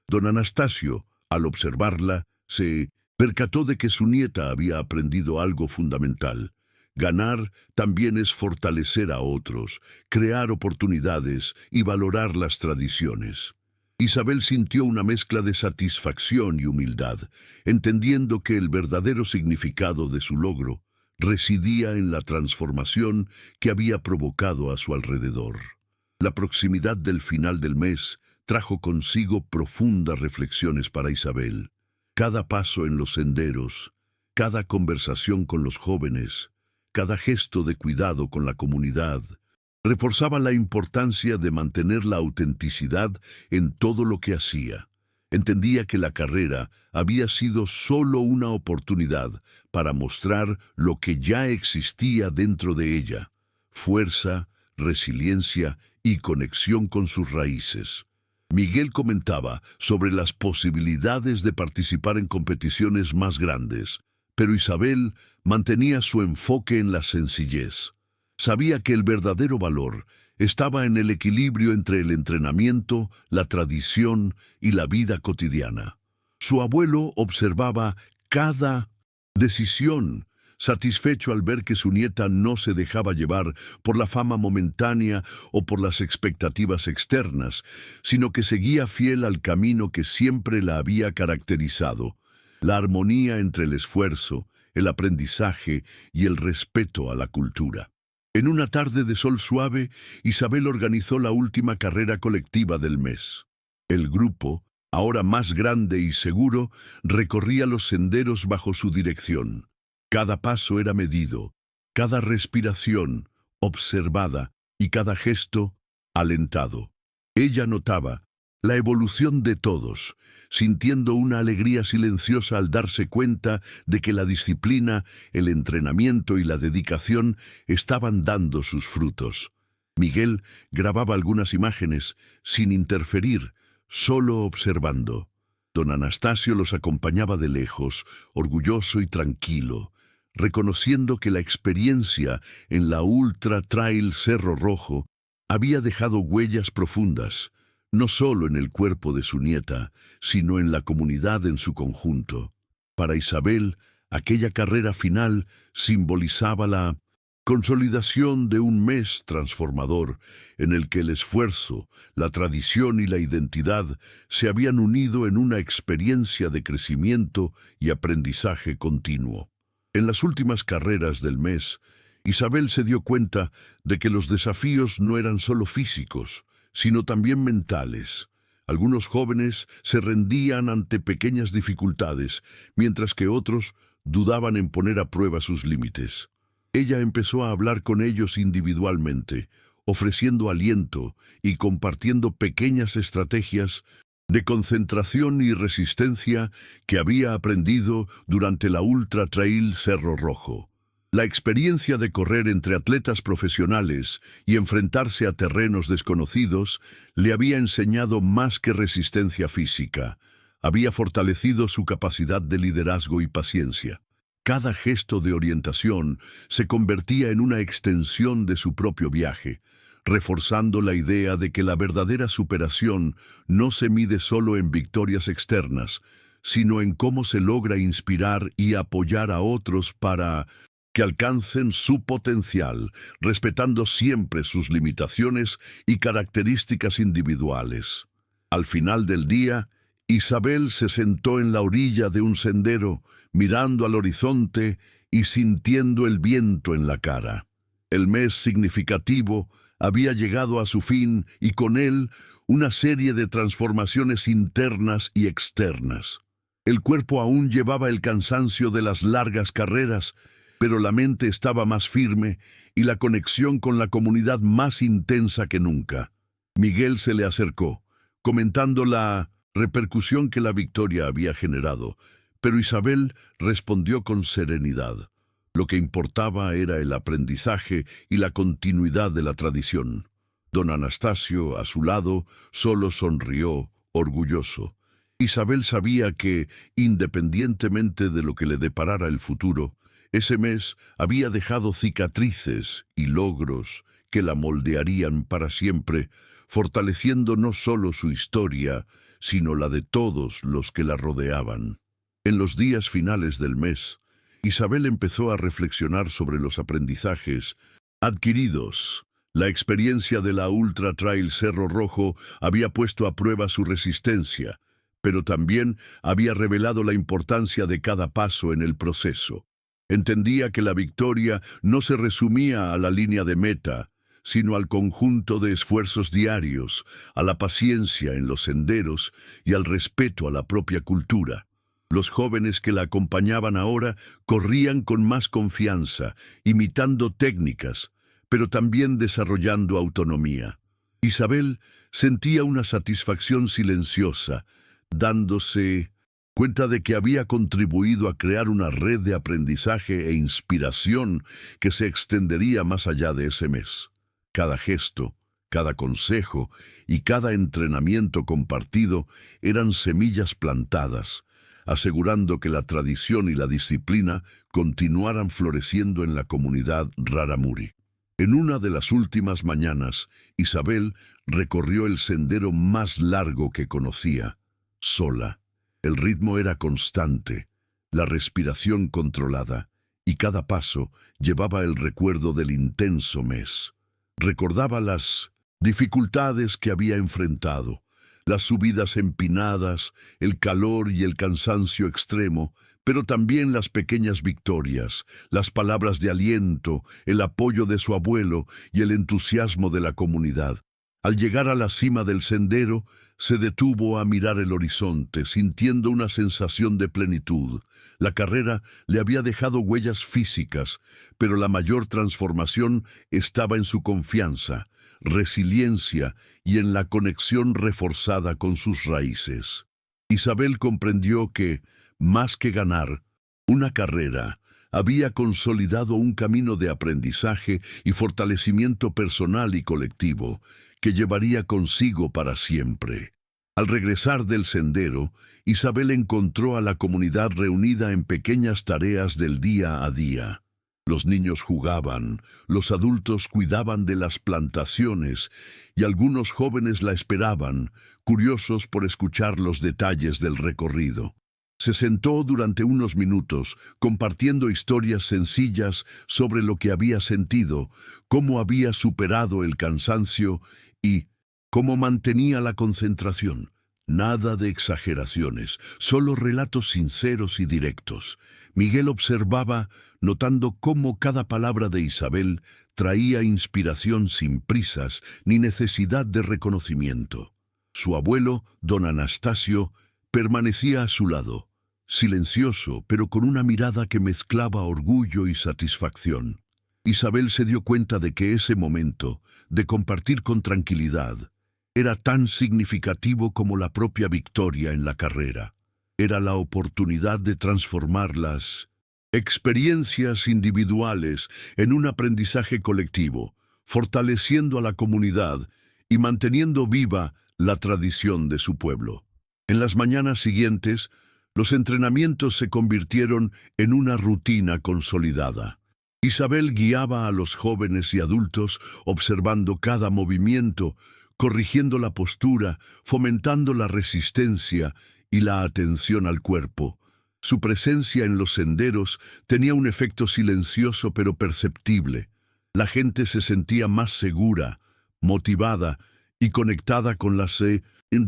Don Anastasio, al observarla, se percató de que su nieta había aprendido algo fundamental. Ganar también es fortalecer a otros, crear oportunidades y valorar las tradiciones. Isabel sintió una mezcla de satisfacción y humildad, entendiendo que el verdadero significado de su logro residía en la transformación que había provocado a su alrededor. La proximidad del final del mes trajo consigo profundas reflexiones para Isabel. Cada paso en los senderos, cada conversación con los jóvenes, cada gesto de cuidado con la comunidad, reforzaba la importancia de mantener la autenticidad en todo lo que hacía. Entendía que la carrera había sido solo una oportunidad para mostrar lo que ya existía dentro de ella: fuerza, resiliencia y conexión con sus raíces. Miguel comentaba sobre las posibilidades de participar en competiciones más grandes, pero Isabel mantenía su enfoque en la sencillez. Sabía que el verdadero valor estaba en el equilibrio entre el entrenamiento, la tradición y la vida cotidiana. Su abuelo observaba cada decisión, satisfecho al ver que su nieta no se dejaba llevar por la fama momentánea o por las expectativas externas, sino que seguía fiel al camino que siempre la había caracterizado, la armonía entre el esfuerzo, el aprendizaje y el respeto a la cultura. En una tarde de sol suave, Isabel organizó la última carrera colectiva del mes. El grupo, ahora más grande y seguro, recorría los senderos bajo su dirección. Cada paso era medido, cada respiración observada y cada gesto alentado. Ella notaba la evolución de todos, sintiendo una alegría silenciosa al darse cuenta de que la disciplina, el entrenamiento y la dedicación estaban dando sus frutos. Miguel grababa algunas imágenes, sin interferir, solo observando. Don Anastasio los acompañaba de lejos, orgulloso y tranquilo, reconociendo que la experiencia en la Ultra Trail Cerro Rojo había dejado huellas profundas, no solo en el cuerpo de su nieta, sino en la comunidad en su conjunto. Para Isabel, aquella carrera final simbolizaba la consolidación de un mes transformador en el que el esfuerzo, la tradición y la identidad se habían unido en una experiencia de crecimiento y aprendizaje continuo. En las últimas carreras del mes, Isabel se dio cuenta de que los desafíos no eran solo físicos, sino también mentales. Algunos jóvenes se rendían ante pequeñas dificultades, mientras que otros dudaban en poner a prueba sus límites. Ella empezó a hablar con ellos individualmente, ofreciendo aliento y compartiendo pequeñas estrategias de concentración y resistencia que había aprendido durante la Ultra Trail Cerro Rojo. La experiencia de correr entre atletas profesionales y enfrentarse a terrenos desconocidos le había enseñado más que resistencia física. Había fortalecido su capacidad de liderazgo y paciencia. Cada gesto de orientación se convertía en una extensión de su propio viaje, reforzando la idea de que la verdadera superación no se mide solo en victorias externas, sino en cómo se logra inspirar y apoyar a otros para que alcancen su potencial, respetando siempre sus limitaciones y características individuales. Al final del día, Isabel se sentó en la orilla de un sendero, mirando al horizonte y sintiendo el viento en la cara. El mes significativo había llegado a su fin y con él una serie de transformaciones internas y externas. El cuerpo aún llevaba el cansancio de las largas carreras, pero la mente estaba más firme y la conexión con la comunidad más intensa que nunca. Miguel se le acercó, comentando la repercusión que la victoria había generado, pero Isabel respondió con serenidad. Lo que importaba era el aprendizaje y la continuidad de la tradición. Don Anastasio, a su lado, solo sonrió, orgulloso. Isabel sabía que, independientemente de lo que le deparara el futuro, ese mes había dejado cicatrices y logros que la moldearían para siempre, fortaleciendo no solo su historia, sino la de todos los que la rodeaban. En los días finales del mes, Isabel empezó a reflexionar sobre los aprendizajes adquiridos. La experiencia de la Ultra Trail Cerro Rojo había puesto a prueba su resistencia, pero también había revelado la importancia de cada paso en el proceso. Entendía que la victoria no se resumía a la línea de meta, sino al conjunto de esfuerzos diarios, a la paciencia en los senderos y al respeto a la propia cultura. Los jóvenes que la acompañaban ahora corrían con más confianza, imitando técnicas, pero también desarrollando autonomía. Isabel sentía una satisfacción silenciosa, dándose cuenta de que había contribuido a crear una red de aprendizaje e inspiración que se extendería más allá de ese mes. Cada gesto, cada consejo y cada entrenamiento compartido eran semillas plantadas, asegurando que la tradición y la disciplina continuaran floreciendo en la comunidad Raramuri. En una de las últimas mañanas, Isabel recorrió el sendero más largo que conocía, sola. El ritmo era constante, la respiración controlada, y cada paso llevaba el recuerdo del intenso mes. Recordaba las dificultades que había enfrentado, las subidas empinadas, el calor y el cansancio extremo, pero también las pequeñas victorias, las palabras de aliento, el apoyo de su abuelo y el entusiasmo de la comunidad. Al llegar a la cima del sendero, se detuvo a mirar el horizonte, sintiendo una sensación de plenitud. La carrera le había dejado huellas físicas, pero la mayor transformación estaba en su confianza, resiliencia y en la conexión reforzada con sus raíces. Isabel comprendió que, más que ganar una carrera, había consolidado un camino de aprendizaje y fortalecimiento personal y colectivo que llevaría consigo para siempre. Al regresar del sendero, Isabel encontró a la comunidad reunida en pequeñas tareas del día a día. Los niños jugaban, los adultos cuidaban de las plantaciones y algunos jóvenes la esperaban, curiosos por escuchar los detalles del recorrido. Se sentó durante unos minutos, compartiendo historias sencillas sobre lo que había sentido, cómo había superado el cansancio y cómo mantenía la concentración. Nada de exageraciones, solo relatos sinceros y directos. Miguel observaba, notando cómo cada palabra de Isabel traía inspiración sin prisas ni necesidad de reconocimiento. Su abuelo, don Anastasio, permanecía a su lado, silencioso, pero con una mirada que mezclaba orgullo y satisfacción. Isabel se dio cuenta de que ese momento, de compartir con tranquilidad, era tan significativo como la propia victoria en la carrera. Era la oportunidad de transformar las experiencias individuales en un aprendizaje colectivo, fortaleciendo a la comunidad y manteniendo viva la tradición de su pueblo. En las mañanas siguientes, los entrenamientos se convirtieron en una rutina consolidada. Isabel guiaba a los jóvenes y adultos, observando cada movimiento, corrigiendo la postura, fomentando la resistencia y la atención al cuerpo. Su presencia en los senderos tenía un efecto silencioso pero perceptible. La gente se sentía más segura, motivada y conectada con las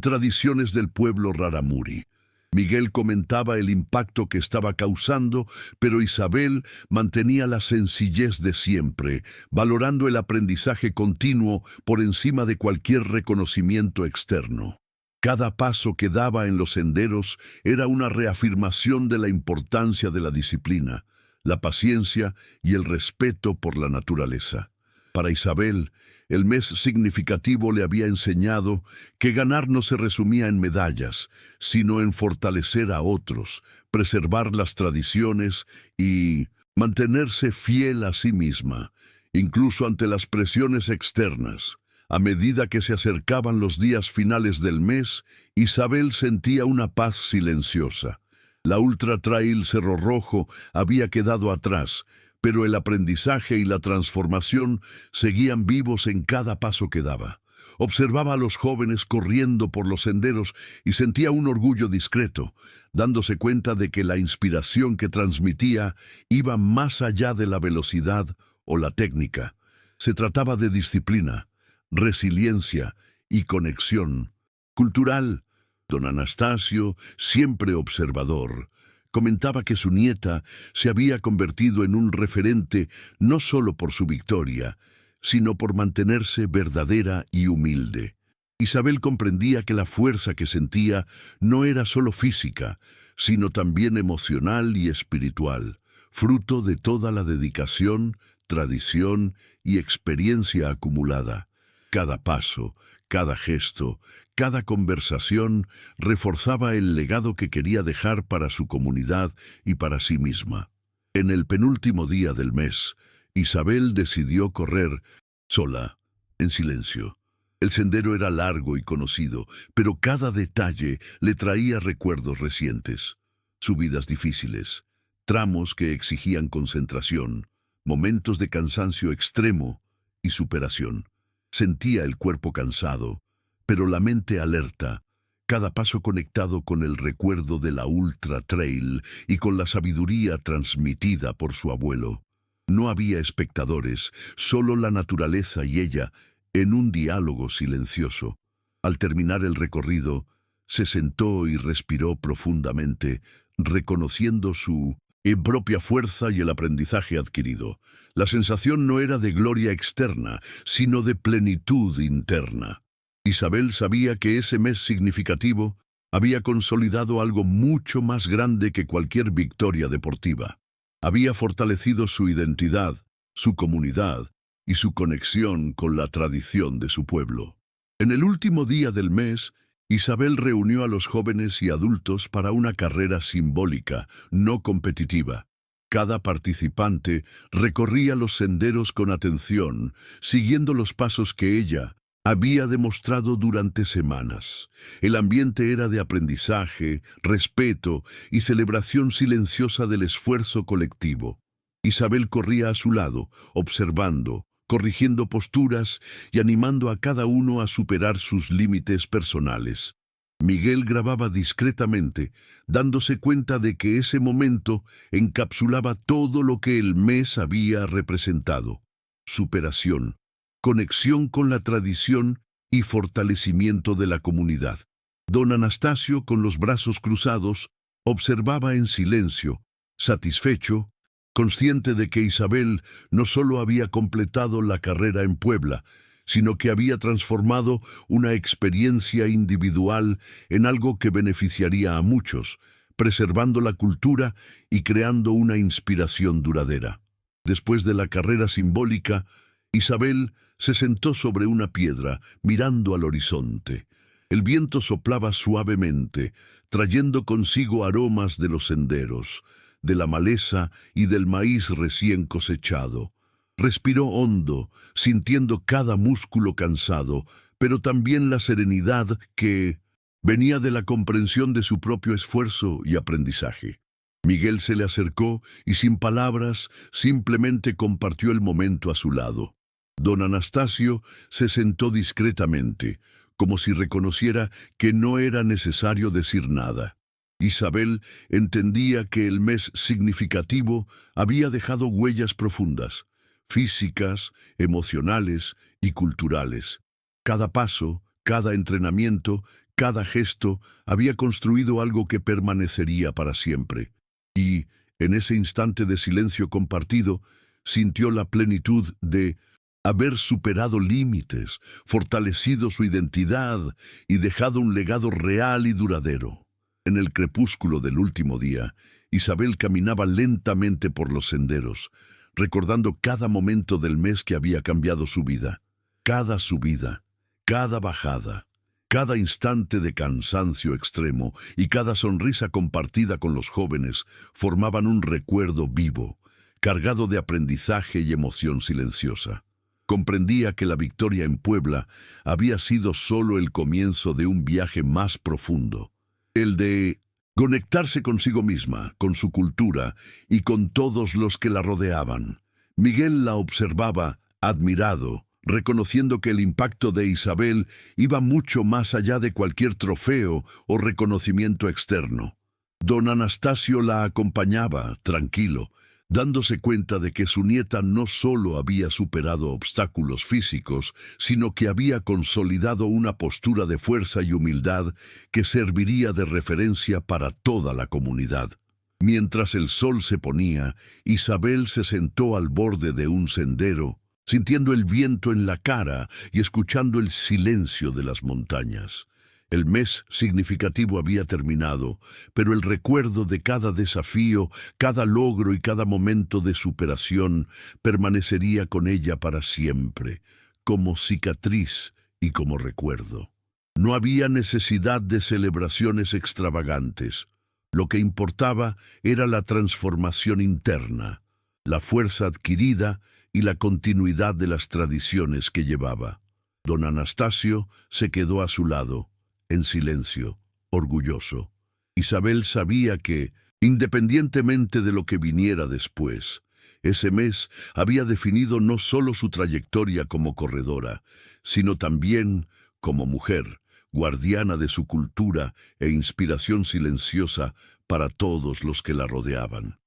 tradiciones del pueblo rarámuri. Miguel comentaba el impacto que estaba causando, pero Isabel mantenía la sencillez de siempre, valorando el aprendizaje continuo por encima de cualquier reconocimiento externo. Cada paso que daba en los senderos era una reafirmación de la importancia de la disciplina, la paciencia y el respeto por la naturaleza. Para Isabel, el mes significativo le había enseñado que ganar no se resumía en medallas, sino en fortalecer a otros, preservar las tradiciones y mantenerse fiel a sí misma, incluso ante las presiones externas. A medida que se acercaban los días finales del mes, Isabel sentía una paz silenciosa. La Ultra Trail Cerro Rojo había quedado atrás, pero el aprendizaje y la transformación seguían vivos en cada paso que daba. Observaba a los jóvenes corriendo por los senderos y sentía un orgullo discreto, dándose cuenta de que la inspiración que transmitía iba más allá de la velocidad o la técnica. Se trataba de disciplina, resiliencia y conexión cultural. Don Anastasio, siempre observador, comentaba que su nieta se había convertido en un referente no solo por su victoria, sino por mantenerse verdadera y humilde. Isabel comprendía que la fuerza que sentía no era solo física, sino también emocional y espiritual, fruto de toda la dedicación, tradición y experiencia acumulada. Cada paso, cada gesto, cada conversación reforzaba el legado que quería dejar para su comunidad y para sí misma. En el penúltimo día del mes, Isabel decidió correr sola, en silencio. El sendero era largo y conocido, pero cada detalle le traía recuerdos recientes. Subidas difíciles, tramos que exigían concentración, momentos de cansancio extremo y superación. Sentía el cuerpo cansado, pero la mente alerta, cada paso conectado con el recuerdo de la Ultra Trail y con la sabiduría transmitida por su abuelo. No había espectadores, solo la naturaleza y ella, en un diálogo silencioso. Al terminar el recorrido, se sentó y respiró profundamente, reconociendo su propia fuerza y el aprendizaje adquirido. La sensación no era de gloria externa, sino de plenitud interna. Isabel sabía que ese mes significativo había consolidado algo mucho más grande que cualquier victoria deportiva. Había fortalecido su identidad, su comunidad y su conexión con la tradición de su pueblo. En el último día del mes, Isabel reunió a los jóvenes y adultos para una carrera simbólica, no competitiva. Cada participante recorría los senderos con atención, siguiendo los pasos que ella había demostrado durante semanas. El ambiente era de aprendizaje, respeto y celebración silenciosa del esfuerzo colectivo. Isabel corría a su lado, observando, corrigiendo posturas y animando a cada uno a superar sus límites personales. Miguel grababa discretamente, dándose cuenta de que ese momento encapsulaba todo lo que el mes había representado: superación, conexión con la tradición y fortalecimiento de la comunidad. Don Anastasio, con los brazos cruzados, observaba en silencio, satisfecho, consciente de que Isabel no solo había completado la carrera en Puebla, sino que había transformado una experiencia individual en algo que beneficiaría a muchos, preservando la cultura y creando una inspiración duradera. Después de la carrera simbólica, Isabel se sentó sobre una piedra, mirando al horizonte. El viento soplaba suavemente, trayendo consigo aromas de los senderos, de la maleza y del maíz recién cosechado. Respiró hondo, sintiendo cada músculo cansado, pero también la serenidad que venía de la comprensión de su propio esfuerzo y aprendizaje. Miguel se le acercó y sin palabras simplemente compartió el momento a su lado. Don Anastasio se sentó discretamente, como si reconociera que no era necesario decir nada. Isabel entendía que el mes significativo había dejado huellas profundas, físicas, emocionales y culturales. Cada paso, cada entrenamiento, cada gesto había construido algo que permanecería para siempre. Y, en ese instante de silencio compartido, sintió la plenitud de haber superado límites, fortalecido su identidad y dejado un legado real y duradero. En el crepúsculo del último día, Isabel caminaba lentamente por los senderos, recordando cada momento del mes que había cambiado su vida. Cada subida, cada bajada, cada instante de cansancio extremo y cada sonrisa compartida con los jóvenes formaban un recuerdo vivo, cargado de aprendizaje y emoción silenciosa. Comprendía que la victoria en Puebla había sido solo el comienzo de un viaje más profundo, el de conectarse consigo misma, con su cultura y con todos los que la rodeaban. Miguel la observaba, admirado, reconociendo que el impacto de Isabel iba mucho más allá de cualquier trofeo o reconocimiento externo. Don Anastasio la acompañaba, tranquilo, dándose cuenta de que su nieta no solo había superado obstáculos físicos, sino que había consolidado una postura de fuerza y humildad que serviría de referencia para toda la comunidad. Mientras el sol se ponía, Isabel se sentó al borde de un sendero, sintiendo el viento en la cara y escuchando el silencio de las montañas. El mes significativo había terminado, pero el recuerdo de cada desafío, cada logro y cada momento de superación permanecería con ella para siempre, como cicatriz y como recuerdo. No había necesidad de celebraciones extravagantes. Lo que importaba era la transformación interna, la fuerza adquirida y la continuidad de las tradiciones que llevaba. Don Anastasio se quedó a su lado, en silencio, orgulloso. Isabel sabía que, independientemente de lo que viniera después, ese mes había definido no solo su trayectoria como corredora, sino también como mujer, guardiana de su cultura e inspiración silenciosa para todos los que la rodeaban.